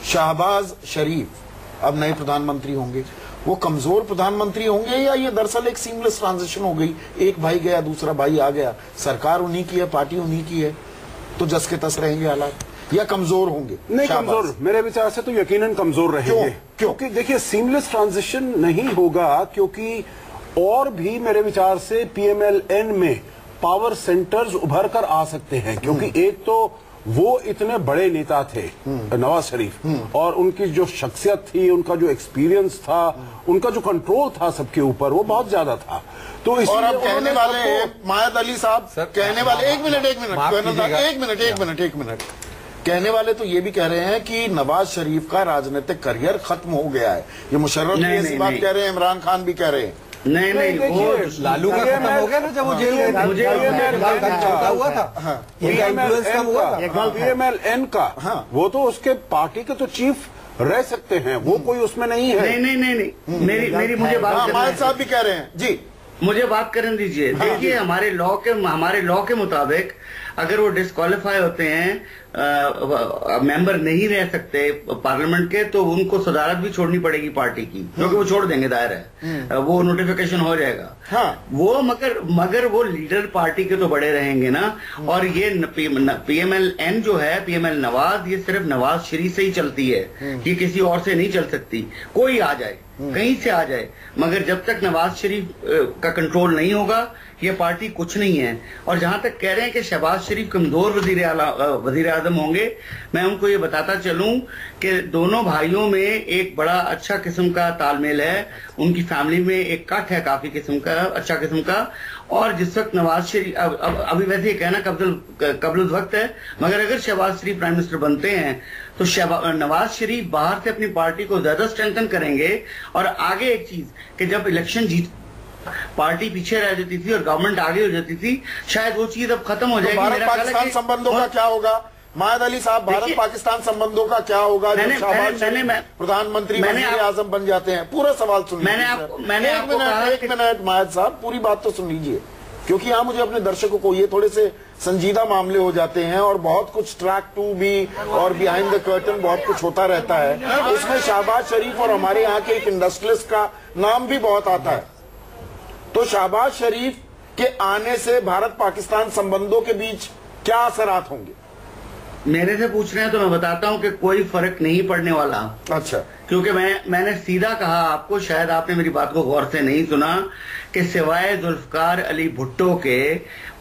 शाहबाज शरीफ अब नए प्रधानमंत्री होंगे, वो कमजोर प्रधानमंत्री होंगे या ये दरअसल एक सीमलेस ट्रांजिशन हो गई, एक भाई गया दूसरा भाई आ गया, सरकार उन्हीं की है, पार्टी उन्हीं की है, तो जस के तस रहेंगे हालात, या कमजोर होंगे? नहीं, कमजोर मेरे विचार से तो यकीनन कमजोर रहेंगे। क्योंकि देखिए सीमलेस ट्रांजिशन नहीं होगा, क्योंकि और भी मेरे विचार से पीएमएलएन में पावर सेंटर्स उभर कर आ सकते हैं, क्योंकि एक तो वो इतने बड़े नेता थे नवाज शरीफ, और उनकी जो शख्सियत थी, उनका जो एक्सपीरियंस था, उनका जो कंट्रोल था सबके ऊपर, वो बहुत ज्यादा था। तो और अब कहने वाले मायद अली साहब कहने वाले, एक मिनट कहने वाले तो ये भी कह रहे हैं कि नवाज शरीफ का राजनीतिक करियर खत्म हो गया है। ये मुशर्रफ भी ऐसी बात कह रहे हैं, इमरान खान भी कह रहे हैं। नहीं, वो लालू का खत्म हो गया था जब वो जेल गए थे, हुआ था, पीएमएलएन का, वो तो उसके पार्टी के तो चीफ रह सकते हैं, वो कोई उसमें नहीं है। नहीं, मेरी मुझे बात साहब भी कह रहे हैं जी, मुझे बात करने दीजिए। देखिए हमारे लॉ के मुताबिक अगर वो डिस्क्वालीफाई होते हैं, मेंबर नहीं रह सकते पार्लियामेंट के, तो उनको सदारत भी छोड़नी पड़ेगी पार्टी की, क्योंकि वो छोड़ देंगे, दायर है, वो नोटिफिकेशन हो जाएगा। वो मगर वो लीडर पार्टी के तो बड़े रहेंगे ना। और ये पीएमएलएन जो है, पीएमएल नवाज, ये सिर्फ नवाज शरीफ से ही चलती है, ये किसी और से नहीं चल सकती। कोई आ जाए, कहीं से आ जाए, मगर जब तक नवाज शरीफ का कंट्रोल नहीं होगा, ये पार्टी कुछ नहीं है। और जहां तक कह रहे हैं कि शहबाज शरीफ कमजोर वजीर आजम होंगे, मैं उनको ये बताता चलूं कि दोनों भाइयों में एक बड़ा अच्छा किस्म का तालमेल है, उनकी फैमिली में एक कट है काफी किस्म का, अच्छा किस्म का। और जिस वक्त नवाज शरीफ, अभी वैसे ये कहना कब्ल वक्त है, मगर अगर शहबाज शरीफ प्राइम मिनिस्टर बनते हैं तो नवाज शरीफ बाहर से अपनी पार्टी को ज्यादा स्ट्रेंथन करेंगे। और आगे एक चीज कि जब इलेक्शन जीत पार्टी पीछे रह जाती थी और गवर्नमेंट आगे हो जाती थी, शायद वो चीज अब खत्म हो जाएगी। भारत पाकिस्तान संबंधों का क्या होगा मायद अली साहब, भारत पाकिस्तान संबंधों का क्या होगा जब शहबाज शरीफ प्रधानमंत्री वज़ीर आज़म बन जाते हैं? पूरा सवाल सुन लीजिए। एक मिनट मायद साहब, पूरी बात तो सुन लीजिए, क्योंकि यहाँ मुझे अपने दर्शकों को, ये थोड़े से संजीदा मामले हो जाते हैं और बहुत कुछ ट्रैक टू भी और बिहाइंड द कर्टन बहुत कुछ होता रहता है। इसमें शहबाज शरीफ और हमारे यहाँ के एक इंडस्ट्रियलिस्ट का नाम भी बहुत आता है। तो शहबाज शरीफ के आने से भारत पाकिस्तान संबंधों के बीच क्या असरात होंगे? मेरे से पूछ रहे हैं तो मैं बताता हूं कि कोई फर्क नहीं पड़ने वाला। अच्छा, क्योंकि मैंने सीधा कहा आपको, शायद आपने मेरी बात को गौर से नहीं सुना, कि सिवाय जुल्फकार अली भुट्टो के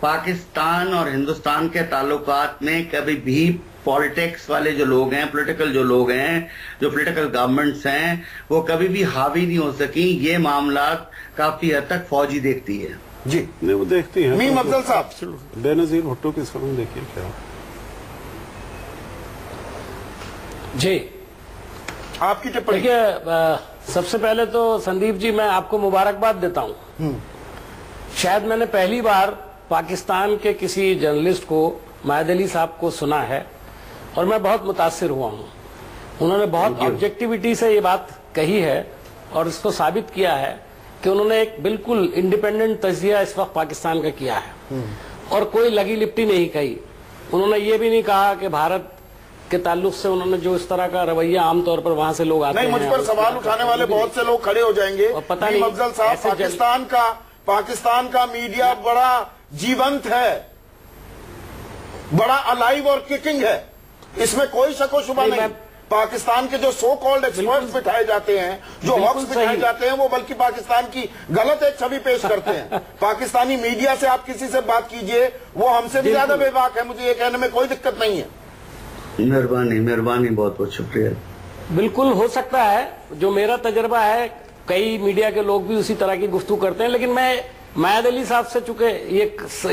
पाकिस्तान और हिंदुस्तान के ताल्लुकात में कभी भी पॉलिटिक्स वाले जो लोग हैं, पॉलिटिकल जो लोग हैं, जो पॉलिटिकल गवर्नमेंट्स हैं, वो कभी भी हावी नहीं हो सकी। ये मामला काफी हद तक फौजी देखती है। जी नहीं, वो देखती है। मीम अफजल साहब, बेनजीर भुट्टो की फिल्म देखिए क्या जी, आपकी टिप्पणी। देखिए, सबसे पहले तो संदीप जी मैं आपको मुबारकबाद देता हूं। शायद मैंने पहली बार पाकिस्तान के किसी जर्नलिस्ट को, मायद अली साहब को सुना है और मैं बहुत मुतासिर हुआ हूं। उन्होंने बहुत ऑब्जेक्टिविटी से ये बात कही है और इसको साबित किया है कि उन्होंने एक बिल्कुल इंडिपेंडेंट तजिया इस वक्त पाकिस्तान का किया है और कोई लगी लिपटी नहीं कही। उन्होंने ये भी नहीं कहा कि भारत के ताल्लुक से उन्होंने जो इस तरह का रवैया आमतौर पर वहां से लोग आते हैं। नहीं, मुझ पर सवाल उठाने वाले बहुत से लोग खड़े हो जाएंगे। पता नहीं अफजल साहब, पाकिस्तान का मीडिया बड़ा जीवंत है, बड़ा अलाइव और किकिंग है, इसमें कोई शक व शुबा नहीं। पाकिस्तान के जो सो कॉल्ड एक्सपर्ट्स बिठाए जाते हैं, जो हॉक्स बिठाए जाते हैं, वो बल्कि पाकिस्तान की गलत एक छवि पेश करते हैं। पाकिस्तानी मीडिया से आप किसी से बात कीजिए, वो हमसे भी ज्यादा बेबाक है, मुझे ये कहने में कोई दिक्कत नहीं है। मेहरबानी, बहुत बहुत शुक्रिया। बिल्कुल हो सकता है, जो मेरा तजर्बा है, कई मीडिया के लोग भी उसी तरह की गुफ्तगू करते हैं, लेकिन मैं मायद अली साहब से, चूंकि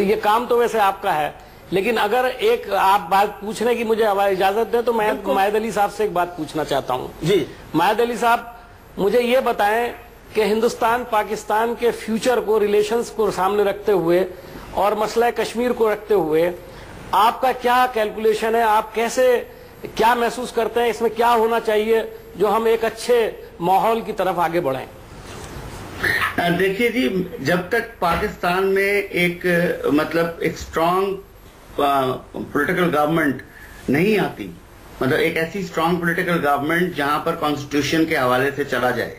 ये काम तो वैसे आपका है, लेकिन अगर एक आप बात पूछने की मुझे इजाजत दें तो मैं मायद अली साहब से एक बात पूछना चाहता हूं। जी मायद अली साहब, मुझे ये बताएं कि हिंदुस्तान पाकिस्तान के फ्यूचर को, रिलेशंस को सामने रखते हुए और मसला कश्मीर को रखते हुए आपका क्या कैलकुलेशन है? आप कैसे, क्या महसूस करते हैं, इसमें क्या होना चाहिए जो हम एक अच्छे माहौल की तरफ आगे बढ़ें? देखिए जी, जब तक पाकिस्तान में एक स्ट्रांग पॉलिटिकल गवर्नमेंट नहीं आती, मतलब एक ऐसी स्ट्रांग पॉलिटिकल गवर्नमेंट जहां पर कॉन्स्टिट्यूशन के हवाले से चला जाए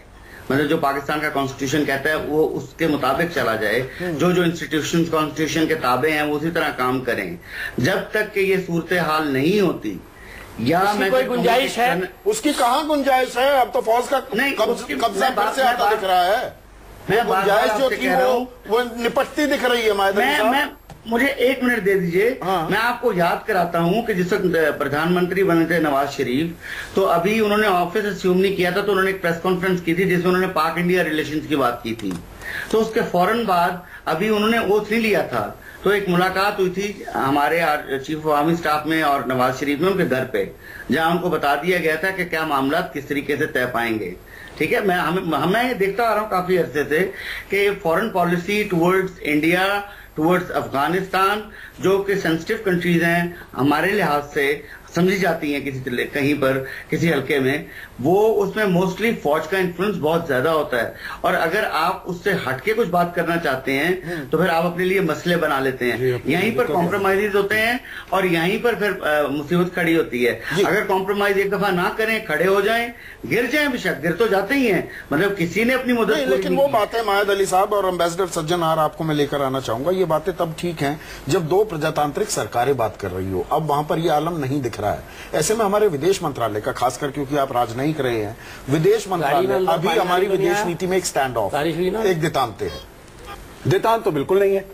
मतलब जो पाकिस्तान का कॉन्स्टिट्यूशन कहता है वो उसके मुताबिक चला जाए, जो जो इंस्टीट्यूशन कॉन्स्टिट्यूशन के ताबे हैं वो उसी तरह काम करें। जब तक कि ये सूरत हाल नहीं होती या मैं कोई गुंजाइश है, उसकी कहाँ गुंजाइश है? अब तो फौज का कब्जा फिर से आता दिख रहा है। मैं गुंजाइश जो थी वो निपटती दिख रही है। मुझे 1 मिनट दे दीजिए। मैं आपको याद कराता हूं कि जिस वक्त प्रधानमंत्री बने थे नवाज शरीफ, तो अभी उन्होंने ऑफिस अस्यूम नहीं किया था, तो उन्होंने एक प्रेस कॉन्फ्रेंस की थी जिसमें उन्होंने पाक इंडिया रिलेशंस की बात की थी। तो उसके फौरन बाद अभी उन्होंने ओथ नहीं लिया था, तो एक मुलाकात हुई थी हमारे चीफ ऑफ आर्मी स्टाफ में और नवाज शरीफ में उनके घर पे, जहां उनको बता दिया गया था कि क्या मामला किस तरीके से तय पाएंगे। ठीक है, मैं देखता आ रहा हूं काफी अरसे से कि foreign policy towards India, towards Afghanistan, जो कि सेंसिटिव कंट्रीज हैं हमारे लिहाज से समझी जाती हैं किसी कहीं पर किसी हल्के में, वो उसमें मोस्टली फौज का इन्फ्लुएंस बहुत ज्यादा होता है। और अगर आप उससे हटके कुछ बात करना चाहते हैं तो फिर आप अपने लिए मसले बना लेते हैं, यहीं पर कॉम्प्रोमाइज होते हैं और यहीं पर फिर मुसीबत खड़ी होती है। अगर कॉम्प्रोमाइज एक दफा ना करें, खड़े हो जाएं, गिर जाएं, बेशक गिर तो जाते ही हैं, मतलब किसी ने अपनी मदद। लेकिन वो बातें मायद अली साहब और एम्बेसडर सज्जनहार आपको मैं लेकर आना चाहूंगा, ये बातें तब ठीक हैं जब 2 प्रजातांत्रिक सरकारें बात कर रही हो। अब वहां पर ये आलम नहीं दिख रहा है। ऐसे में हमारे विदेश मंत्रालय का, खासकर क्योंकि आप राजनयिक रहे हैं, विदेश मंत्रालय अभी हमारी विदेश नीति में एक स्टैंड ऑफ, एक देतांत है। देतांत तो बिल्कुल नहीं है।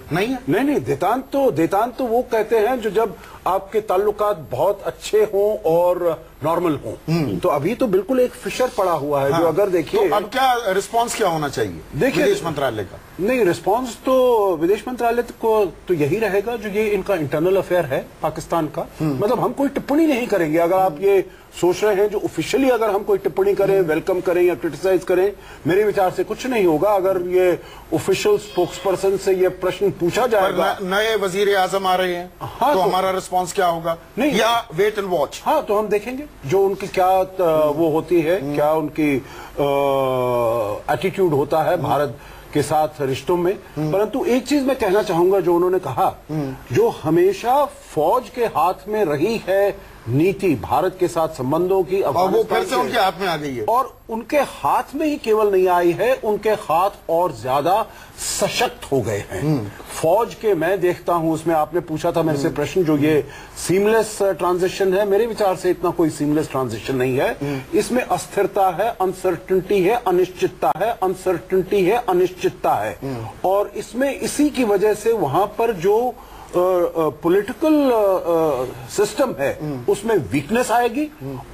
नहीं, देतांत तो वो कहते हैं जो जब आपके ताल्लुकात बहुत अच्छे हों और नॉर्मल हों। तो अभी तो बिल्कुल एक फिशर पड़ा हुआ है। जो अगर देखिए तो अब क्या रिस्पांस क्या होना चाहिए देखिए विदेश मंत्रालय का? नहीं, रिस्पांस तो विदेश मंत्रालय को तो यही रहेगा जो ये इनका इंटरनल अफेयर है पाकिस्तान का। मतलब हम कोई टिप्पणी नहीं करेंगे। अगर आप ये सोच रहे हैं जो ऑफिशियली अगर हम कोई टिप्पणी करें, वेलकम करें या क्रिटिसाइज करें, मेरे विचार से कुछ नहीं होगा। अगर ये ऑफिशियल स्पोक्सपर्सन से ये प्रश्न पूछा जाएगा, नए वजीर आजम आ रहे हैं, तो हमारा रिस्पांस क्या होगा? नहीं, या वेट एंड वॉच? हाँ, तो हम देखेंगे जो उनकी क्या वो होती है, क्या उनकी एटीट्यूड होता है भारत के साथ रिश्तों में। परंतु एक चीज मैं कहना चाहूंगा, जो उन्होंने कहा, जो हमेशा फौज के हाथ में रही है नीति भारत के साथ संबंधों की, अब वो फिर से उनके हाथ में आ गई है। और उनके हाथ में ही केवल नहीं आई है, उनके हाथ और ज्यादा सशक्त हो गए हैं फौज के। मैं देखता हूं, उसमें आपने पूछा था मेरे से प्रश्न, जो ये सीमलेस ट्रांजिशन है, मेरे विचार से इतना कोई सीमलेस ट्रांजिशन नहीं है। इसमें अस्थिरता है, अनसर्टेनिटी है, अनिश्चितता है, अनसर्टेनिटी है, अनिश्चितता है। और इसमें इसी की वजह से वहां पर जो पॉलिटिकल सिस्टम है उसमें वीकनेस आएगी।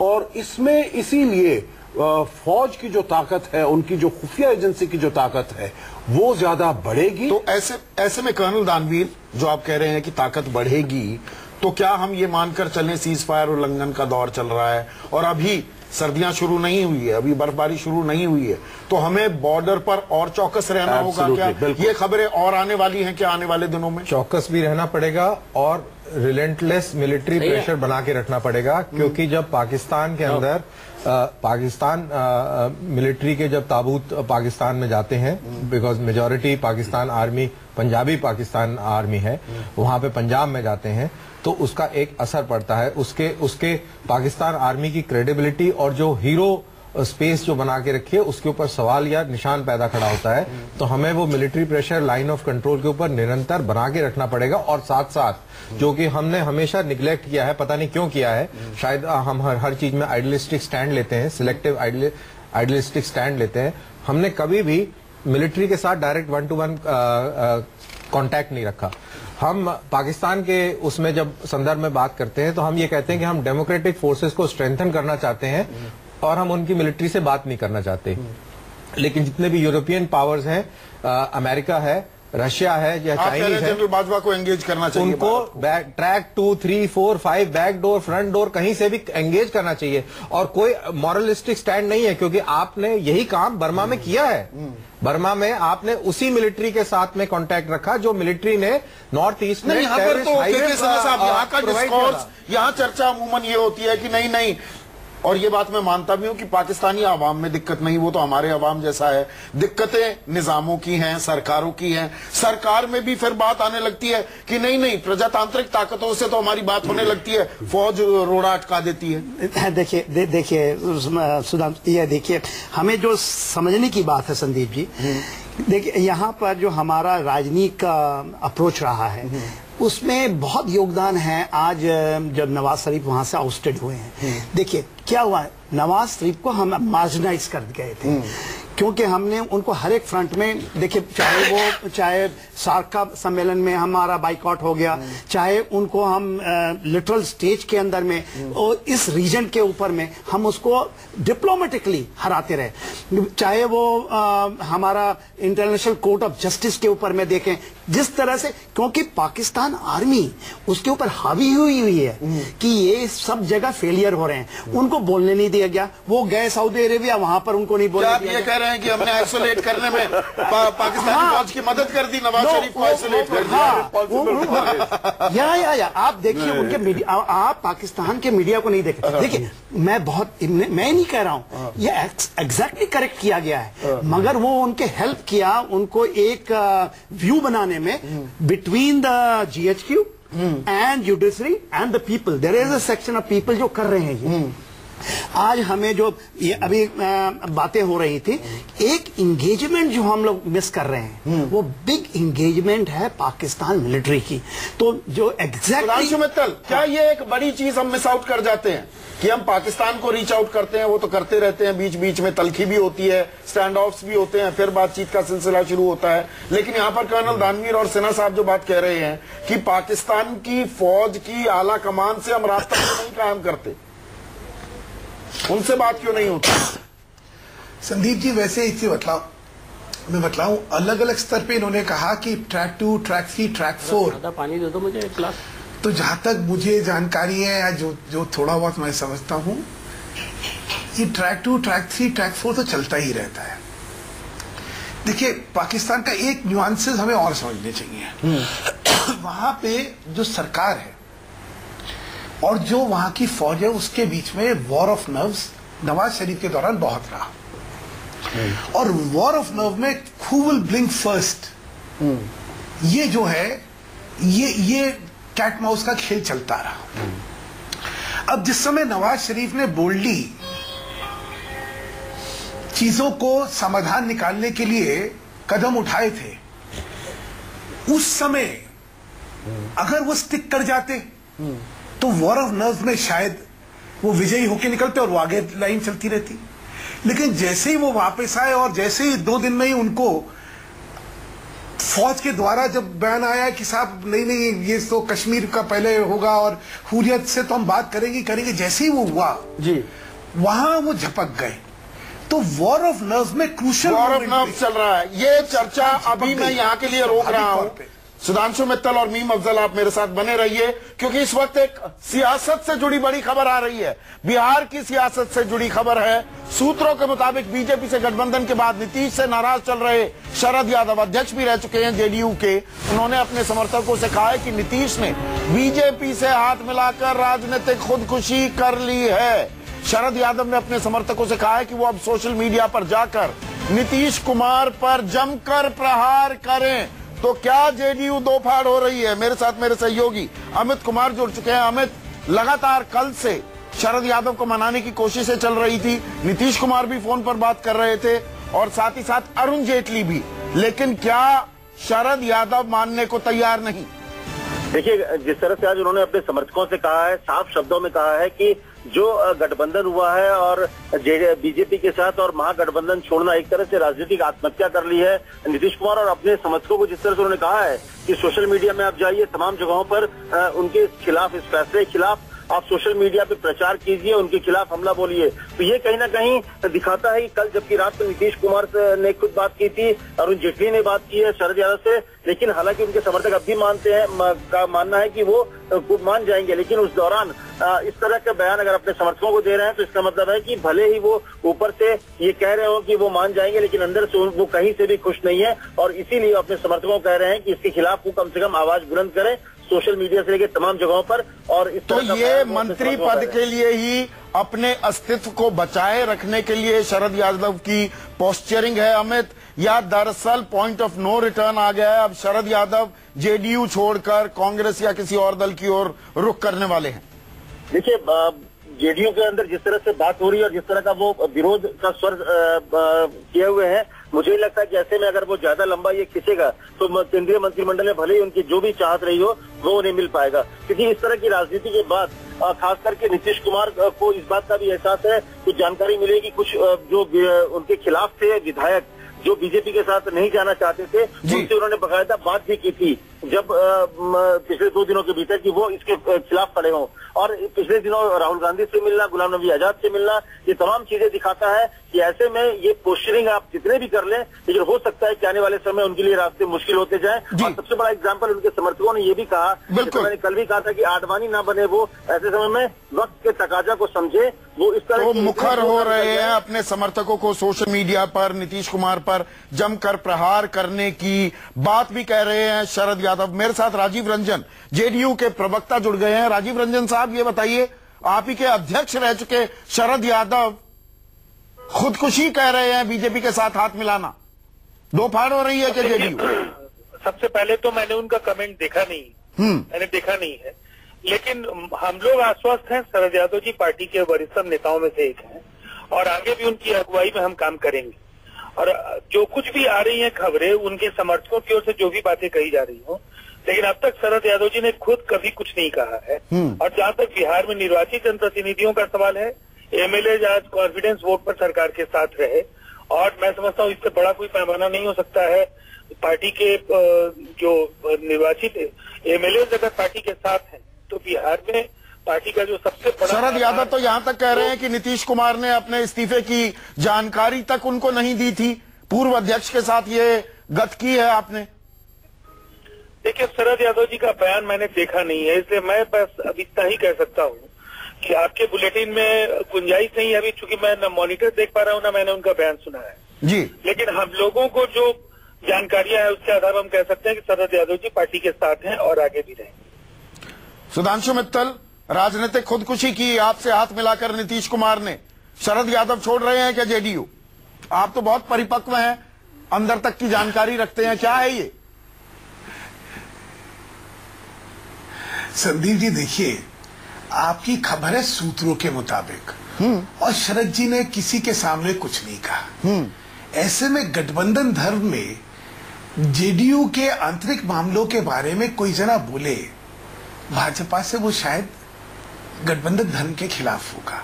और इसमें इसीलिए फौज की जो ताकत है, उनकी जो खुफिया एजेंसी की जो ताकत है, वो ज्यादा बढ़ेगी। तो ऐसे में कर्नल दानवीर, जो आप कह रहे हैं कि ताकत बढ़ेगी, तो क्या हम ये मानकर चलें सीज फायर उल्लंघन का दौर चल रहा है और अभी सर्दियां शुरू नहीं हुई है, अभी बर्फबारी शुरू नहीं हुई है, तो हमें बॉर्डर पर और चौकस रहना होगा क्या? ये खबरें और आने वाली हैं क्या आने वाले दिनों में? चौकस भी रहना पड़ेगा और रिलेंटलेस मिलिट्री प्रेशर बना के रखना पड़ेगा, क्योंकि जब पाकिस्तान के अंदर मिलिट्री के जब ताबूत पाकिस्तान में जाते हैं, because majority Pakistan army Punjabi Pakistan army है, वहां पे पंजाब में जाते हैं, तो उसका एक असर पड़ता है। उसके पाकिस्तान आर्मी की क्रेडिबिलिटी और जो हीरो स्पेस जो बना के रखी है उसके ऊपर सवाल या निशान पैदा खड़ा होता है। तो हमें वो military pressure line of control के ऊपर निरंतर बना के रखना पड़ेगा। और साथ साथ जो कि हमने हमेशा निग्लेक्ट किया है, पता नहीं क्यों किया है, शायद हम हर चीज में आइडियलिस्टिक स्टैंड लेते हैं, सिलेक्टिव आइडियलिस्टिक स्टैंड लेते हैं। हमने कभी भी मिलिट्री के साथ डायरेक्ट 1-to-1 कांटेक्ट नहीं रखा। हम पाकिस्तान के उसमें जब संदर्भ में बात करते हैं तो हम ये कहते हैं कि हम डेमोक्रेटिक फोर्सेस को स्ट्रेंथन करना चाहते हैं और हम उनकी मिलिट्री से बात नहीं करना चाहते। लेकिन जितने भी यूरोपियन पावर्स हैं, अमेरिका है, रशिया है या चाइनीज है, जनरल बाजवा को एंगेज करना चाहिए, उनको track 2, 3, 4, 5 back door, front door, कहीं से भी एंगेज करना चाहिए। और कोई मॉरलिस्टिक स्टैंड नहीं है, क्योंकि आपने यही काम बर्मा में किया है। बर्मा में आपने उसी मिलिट्री के साथ में कांटेक्ट रखा जो मिलिट्री ने नॉर्थ ईस्ट में यहाँ पर तो यहाँ का डिस्कोर्स, यहाँ चर्चा अमूमन ये होती है कि नहीं और ये बात मैं मानता भी हूं कि पाकिस्तानी आवाम में दिक्कत नहीं, वो तो हमारे आवाम जैसा है। दिक्कतें निजामों की हैं, सरकारों की हैं। सरकार में भी फिर बात आने लगती है कि नहीं नहीं, प्रजातांत्रिक ताकतों से तो हमारी बात होने लगती है, फौज रोड़ा अटका देती है। देखिए सुधांशु, ये देखिए हमें जो समझने की बात है संदीप जी, देखिए यहाँ पर जो हमारा राजनीतिक का अप्रोच रहा है उसमें बहुत योगदान है। आज जब नवाज शरीफ वहां से आउस्टेड हुए हैं, देखिए क्या हुआ, नवाज शरीफ को हम मार्जिनाइज कर गए थे क्योंकि हमने उनको हर एक फ्रंट में, देखिए चाहे सार्क का सम्मेलन में हमारा बाइकआउट हो गया, चाहे उनको हम लिटरल स्टेज के अंदर में और इस रीजन के ऊपर में हम उसको डिप्लोमेटिकली हराते रहे, चाहे वो हमारा इंटरनेशनल कोर्ट ऑफ जस्टिस के ऊपर में देखें, जिस तरह से, क्योंकि पाकिस्तान आर्मी उसके ऊपर हावी हुई है कि ये सब जगह फेलियर हो रहे हैं, उनको बोलने नहीं दिया गया। वो गए सऊदी अरेबिया, वहां पर उनको नहीं बोलने दिया गया। हैं कि हमने आइसोलेट करने में पाकिस्तानी फौज की मदद कर दी, नवाज शरीफ को आइसोलेट कर दिया। या आप देखिए उनके मीडिया, आप पाकिस्तान के मीडिया को नहीं देखे। देखिए मैं नहीं कह रहा हूं ये एग्जैक्टली करेक्ट किया गया है, मगर वो उनके हेल्प किया उनको एक व्यू बनाने में between the GHQ and judiciary and the people. There is a section of people जो कर रहे हैं ये। आज हमें जो ये अभी बातें हो रही थी, एक इंगेजमेंट जो हम लोग मिस कर रहे हैं वो बिग इंगेजमेंट है पाकिस्तान मिलिट्री की। तो जो एग्जैक्टली मित्तल, क्या ये एक बड़ी चीज हम मिस आउट कर जाते हैं कि हम पाकिस्तान को रीच आउट करते हैं, वो तो करते रहते हैं, बीच बीच में तलखी भी होती है, स्टैंड ऑफ्स भी होते हैं, फिर बातचीत का सिलसिला शुरू होता है, लेकिन यहाँ पर कर्नल दानवीर और सिन्हा साहब जो बात कह रहे हैं कि पाकिस्तान की फौज की आला कमान से हम रास्ता नहीं कायम करते, उनसे बात क्यों नहीं होती? संदीप जी वैसे इसे मैं बतलाऊं, अलग अलग स्तर पे इन्होंने कहा कि ट्रैक 2, ट्रैक 3, ट्रैक 4। पानी दे दो मुझे एक गिलास। तो जहां तक मुझे जानकारी है या जो थोड़ा बहुत मैं समझता हूं, ये ट्रैक 2, ट्रैक 3, ट्रैक 4 तो चलता ही रहता है। देखिए पाकिस्तान का एक न्यूआंसेस हमें और समझने चाहिए। वहां पे जो सरकार है और जो वहां की फौज है उसके बीच में war of nerves Nawaz Sharif के दौरान बहुत रहा, और वॉर ऑफ नर्व में हु विल ब्लिंक फर्स्ट, ये जो है ये कैट माउस का खेल चलता रहा। अब जिस समय नवाज शरीफ ने बोल्डली चीजों को समाधान निकालने के लिए कदम उठाए थे, उस समय अगर वो स्टिक कर जाते तो वॉर ऑफ नर्व्स में शायद वो विजयी होके निकलते और वो आगे लाइन चलती रहती। लेकिन जैसे ही वो वापस आए और जैसे ही 2 दिन में ही उनको फौज के द्वारा जब बयान आया कि साहब नहीं ये तो कश्मीर का पहले होगा और हुर्रियत से तो हम बात करेंगे, जैसे ही वो हुआ जी वहां वो झपक गए। तो वॉर ऑफ नर्व्स में क्रूशियल वॉर ऑफ नर्व्स चल रहा है। ये चर्चा अभी मैं यहाँ के लिए रोक रहा हूँ। सुधांशु मित्तल और मीम अफजल आप मेरे साथ बने रहिए, क्योंकि इस वक्त एक सियासत से जुड़ी बड़ी खबर आ रही है। बिहार की सियासत से जुड़ी खबर है। सूत्रों के मुताबिक बीजेपी से गठबंधन के बाद नीतीश से नाराज चल रहे शरद यादव, अध्यक्ष भी रह चुके हैं जेडीयू के, उन्होंने अपने समर्थकों से कहा है कि नीतीश ने बीजेपी से हाथ मिलाकर राजनीतिक खुदकुशी कर ली है। शरद यादव ने अपने समर्थकों से कहा है कि वो अब सोशल मीडिया पर जाकर नीतीश कुमार पर जमकर प्रहार करें। तो क्या जेडीयू दो फाड़ हो रही है? मेरे साथ मेरे सहयोगी अमित कुमार जुड़ चुके हैं। अमित, लगातार कल से शरद यादव को मनाने की कोशिशें चल रही थी, नीतीश कुमार भी फोन पर बात कर रहे थे और साथ ही साथ अरुण जेटली भी, लेकिन क्या शरद यादव मानने को तैयार नहीं? देखिए, जिस तरह से आज उन्होंने अपने समर्थकों से कहा है, साफ शब्दों में कहा है कि जो गठबंधन हुआ है और बीजेपी के साथ और महागठबंधन छोड़ना एक तरह से राजनीतिक आत्महत्या कर ली है नीतीश कुमार। और अपने समर्थकों को जिस तरह से उन्होंने कहा है कि सोशल मीडिया में आप जाइए, तमाम जगहों पर उनके खिलाफ, इस फैसले के खिलाफ आप सोशल मीडिया पे प्रचार कीजिए, उनके खिलाफ हमला बोलिए। तो ये कहीं ना कहीं दिखाता है कि कल जबकि रात को नीतीश कुमार ने खुद बात की थी, अरुण जेटली ने बात की है शरद यादव से, लेकिन हालांकि उनके समर्थक अब भी मानते हैं, का मानना है कि वो खुद मान जाएंगे। लेकिन उस दौरान इस तरह का बयान अगर अपने समर्थकों को दे रहे हैं तो इसका मतलब है कि भले ही वो ऊपर से ये कह रहे हो कि वो मान जाएंगे, लेकिन अंदर से वो कहीं से भी खुश नहीं है। और इसीलिए अपने समर्थकों को कह रहे हैं कि इसके खिलाफ वो कम से कम आवाज बुलंद करें सोशल मीडिया से लेकर तमाम जगहों पर। और इस तो ये मंत्री पद के लिए ही अपने अस्तित्व को बचाए रखने के लिए शरद यादव की पोस्चरिंग है अमित, या दरअसल पॉइंट ऑफ नो रिटर्न आ गया है, अब शरद यादव जेडीयू छोड़कर कांग्रेस या किसी और दल की ओर रुख करने वाले हैं? देखिए, जेडीयू के अंदर जिस तरह से बात हो रही है और जिस तरह का वो विरोध का स्वर किए हुए हैं, मुझे ही लगता है कि ऐसे में अगर वो ज्यादा लंबा ये खींचेगा तो केंद्रीय मंत्रिमंडल में भले ही उनकी जो भी चाहत रही हो वो उन्हें मिल पाएगा। क्योंकि इस तरह की राजनीति के बाद खास करके नीतीश कुमार को इस बात का भी एहसास है, कुछ जानकारी मिलेगी, कुछ जो उनके खिलाफ थे विधायक जो बीजेपी के साथ नहीं जाना चाहते थे, उनसे उन्होंने बकायदा बात भी की थी जब पिछले 2 दिनों के भीतर कि वो इसके खिलाफ खड़े हों। और पिछले दिनों राहुल गांधी से मिलना, गुलाम नबी आजाद से मिलना, ये तमाम चीजें दिखाता है कि ऐसे में ये पोस्चरिंग आप जितने भी कर लें, लेकिन हो सकता है कि आने वाले समय उनके लिए रास्ते मुश्किल होते जाएं। और सबसे बड़ा एग्जाम्पल उनके समर्थकों ने ये भी कहा, मैंने कल भी कहा था कि आडवाणी ना बने वो, ऐसे समय में वक्त के तकाजा को समझे, वो इस तरह मुखर हो रहे हैं अपने समर्थकों को सोशल मीडिया पर नीतीश कुमार पर जमकर प्रहार करने की बात भी कह रहे हैं शरद यादव। मेरे साथ राजीव रंजन जेडीयू के प्रवक्ता जुड़ गए हैं। राजीव रंजन साहब, ये बताइए, आप ही के अध्यक्ष रह चुके शरद यादव खुदकुशी कह रहे हैं बीजेपी के साथ हाथ मिलाना, दो फाड़ हो रही है क्या जेडीयू? सबसे पहले तो मैंने उनका कमेंट देखा नहीं, मैंने देखा नहीं है, लेकिन हम लोग आश्वस्त हैं। शरद यादव जी पार्टी के वरिष्ठ नेताओं में से एक हैं और आगे भी उनकी अगुवाई में हम काम करेंगे। और जो कुछ भी आ रही हैं खबरें, उनके समर्थकों की ओर से जो भी बातें कही जा रही हो, लेकिन अब तक शरद यादव जी ने खुद कभी कुछ नहीं कहा है। और जहां तक बिहार में निर्वाचित जनप्रतिनिधियों का सवाल है, एमएलए आज कॉन्फिडेंस वोट पर सरकार के साथ रहे, और मैं समझता हूँ इससे बड़ा कोई पैमाना नहीं हो सकता है। पार्टी के जो निर्वाचित एमएलए अगर पार्टी के साथ हैं तो बिहार में पार्टी का जो सबसे बड़ा। शरद यादव तो यहां तक कह रहे हैं कि नीतीश कुमार ने अपने इस्तीफे की जानकारी तक उनको नहीं दी थी, पूर्व अध्यक्ष के साथ ये गत की है आपने। देखिए, शरद यादव जी का बयान मैंने देखा नहीं है, इसलिए मैं बस अब इतना ही कह सकता हूँ कि आपके बुलेटिन में गुंजाइश नहीं है अभी, चूंकि मैं न मॉनिटर देख पा रहा हूँ ना मैंने उनका बयान सुना है जी। लेकिन हम लोगों को जो जानकारियां है उसके आधार पर हम कह सकते हैं कि शरद यादव जी पार्टी के साथ हैं और आगे भी रहेंगे। सुधांशु मित्तल, राजनीतिक खुदकुशी की आपसे हाथ मिलाकर नीतीश कुमार ने, शरद यादव छोड़ रहे हैं क्या जेडीयू? आप तो बहुत परिपक्व हैं, अंदर तक की जानकारी रखते हैं, क्या है ये? संदीप जी, देखिए, आपकी खबर है सूत्रों के मुताबिक, और शरद जी ने किसी के सामने कुछ नहीं कहा। ऐसे में गठबंधन धर्म में जेडीयू के आंतरिक मामलों के बारे में कोई जना बोले भाजपा से, वो शायद गठबंधन धर्म के खिलाफ होगा।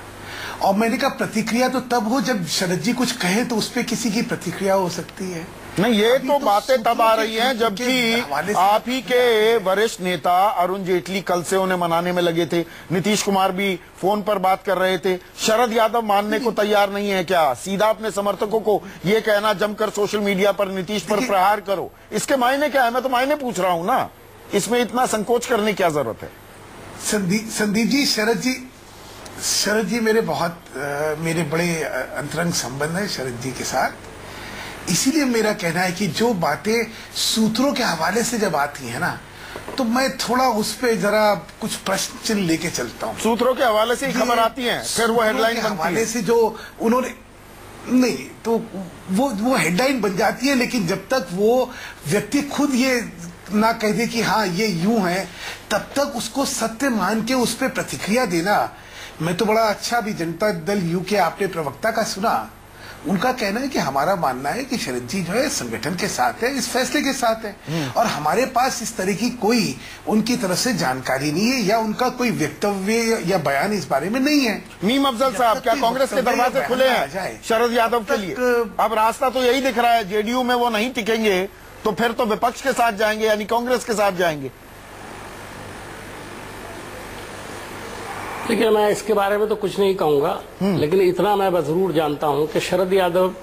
और मैंने कहा प्रतिक्रिया तो तब हो जब शरद जी कुछ कहे तो उसपे किसी की प्रतिक्रिया हो सकती है। नहीं, ये तो बातें तब आ रही हैं जबकि आप ही के वरिष्ठ नेता अरुण जेटली कल से उन्हें मनाने में लगे थे, नीतीश कुमार भी फोन पर बात कर रहे थे। शरद यादव मानने को तैयार नहीं है क्या? सीधा अपने समर्थकों को ये कहना जमकर सोशल मीडिया पर नीतीश पर प्रहार करो, इसके मायने क्या है? मैं तो मायने पूछ रहा हूं ना, इसमें इतना संकोच करने की क्या जरूरत है? संदीप जी, शरद जी मेरे मेरे बड़े अंतरंग संबंध है शरद जी के साथ, इसीलिए मेरा कहना है कि जो बातें सूत्रों के हवाले से जब आती है ना, तो मैं थोड़ा उस पे जरा कुछ प्रश्न चिन्ह लेके चलता हूँ। सूत्रों के हवाले से ही खबर आती है, फिर वो हेडलाइन बनती है। हवाले से जो उन्होंने नहीं, तो वो हेडलाइन बन जाती है, लेकिन जब तक वो व्यक्ति खुद ये ना कह दे कि हाँ ये यूं है, तब तक उसको सत्य मान के उस पर प्रतिक्रिया देना। मैं तो बड़ा अच्छा भी जनता दल यू के आपने प्रवक्ता का सुना, उनका कहना है कि हमारा मानना है कि शरद जी जो है संगठन के साथ है, इस फैसले के साथ है, और हमारे पास इस तरह की कोई उनकी तरफ से जानकारी नहीं है या उनका कोई वक्तव्य या बयान इस बारे में नहीं है। मीम अफजल साहब, क्या कांग्रेस के दरवाजे खुले हैं शरद यादव के लिए? अब रास्ता तो यही दिख रहा है, जेडीयू में वो नहीं टिकेंगे तो फिर तो विपक्ष के साथ जाएंगे, यानी कांग्रेस के साथ जाएंगे। देखिए, मैं इसके बारे में तो कुछ नहीं कहूंगा, लेकिन इतना मैं जरूर जानता हूं कि शरद यादव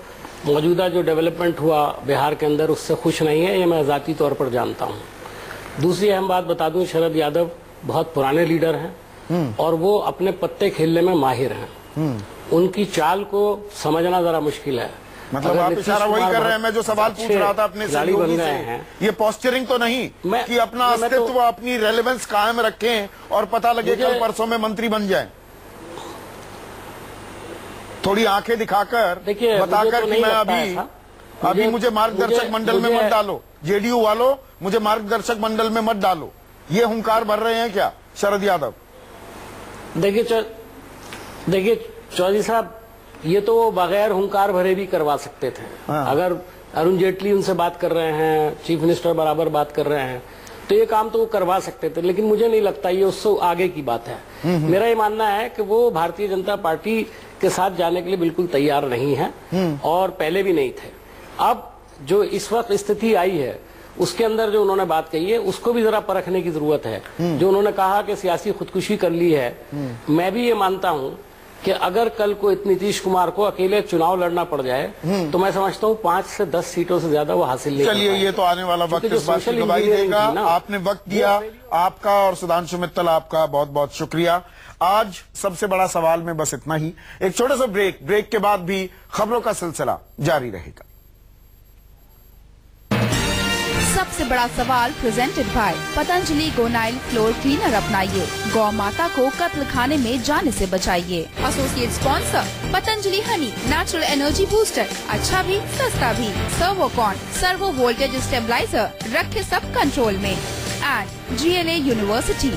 मौजूदा जो डेवलपमेंट हुआ बिहार के अंदर उससे खुश नहीं है, ये मैं जाती तौर पर जानता हूं। दूसरी अहम बात बता दूं, शरद यादव बहुत पुराने लीडर हैं और वो अपने पत्ते खेलने में माहिर हैं। उनकी चाल को समझना जरा मुश्किल है। मतलब आप इशारा वही कर रहे हैं, मैं जो सवाल पूछ रहा था अपने सहयोगी से, ये पोस्चरिंग तो नहीं कि अपना अस्तित्व, अपनी रेलेवेंस कायम रखें और पता लगे कल परसों में मंत्री बन जाए? थोड़ी आंखें दिखाकर बताकर कि मैं अभी मुझे मार्गदर्शक मंडल में मत डालो, जेडीयू वालों मुझे मार्गदर्शक मंडल में मत डालो, ये हुंकार भर रहे हैं क्या शरद यादव? देखिए चौधरी साहब, ये तो बगैर हुंकार भरे भी करवा सकते थे। अगर अरुण जेटली उनसे बात कर रहे हैं, चीफ मिनिस्टर बराबर बात कर रहे हैं, तो ये काम तो वो करवा सकते थे। लेकिन मुझे नहीं लगता ये उससे आगे की बात है। मेरा ये मानना है कि वो भारतीय जनता पार्टी के साथ जाने के लिए बिल्कुल तैयार नहीं है और पहले भी नहीं थे। अब जो इस वक्त स्थिति आई है उसके अंदर जो उन्होंने बात कही है उसको भी जरा परखने की जरूरत है। जो उन्होंने कहा कि सियासी खुदकुशी कर ली है, मैं भी ये मानता हूं कि अगर कल को नीतीश कुमार को अकेले चुनाव लड़ना पड़ जाए तो मैं समझता हूं 5 से 10 सीटों से ज्यादा वो हासिल नहीं। चलिए, ये तो आने वाला वक्त इस बात की गवाही देगा। आपने वक्त दिया, आपका और सुधांशु मित्तल आपका बहुत बहुत शुक्रिया। आज सबसे बड़ा सवाल में बस इतना ही। एक छोटा सा ब्रेक के बाद भी खबरों का सिलसिला जारी रहेगा। सबसे बड़ा सवाल presented by Patanjali Gonyle floor cleaner अपनाइए, गौ माता को कत्ल खाने में जाने से बचाइए। Associate sponsor Patanjali honey, natural energy booster, अच्छा भी सस्ता भी। सर्वोकॉन, सर्वो वोल्टेज स्टेबलाइजर, रखे सब कंट्रोल में। And GLA university.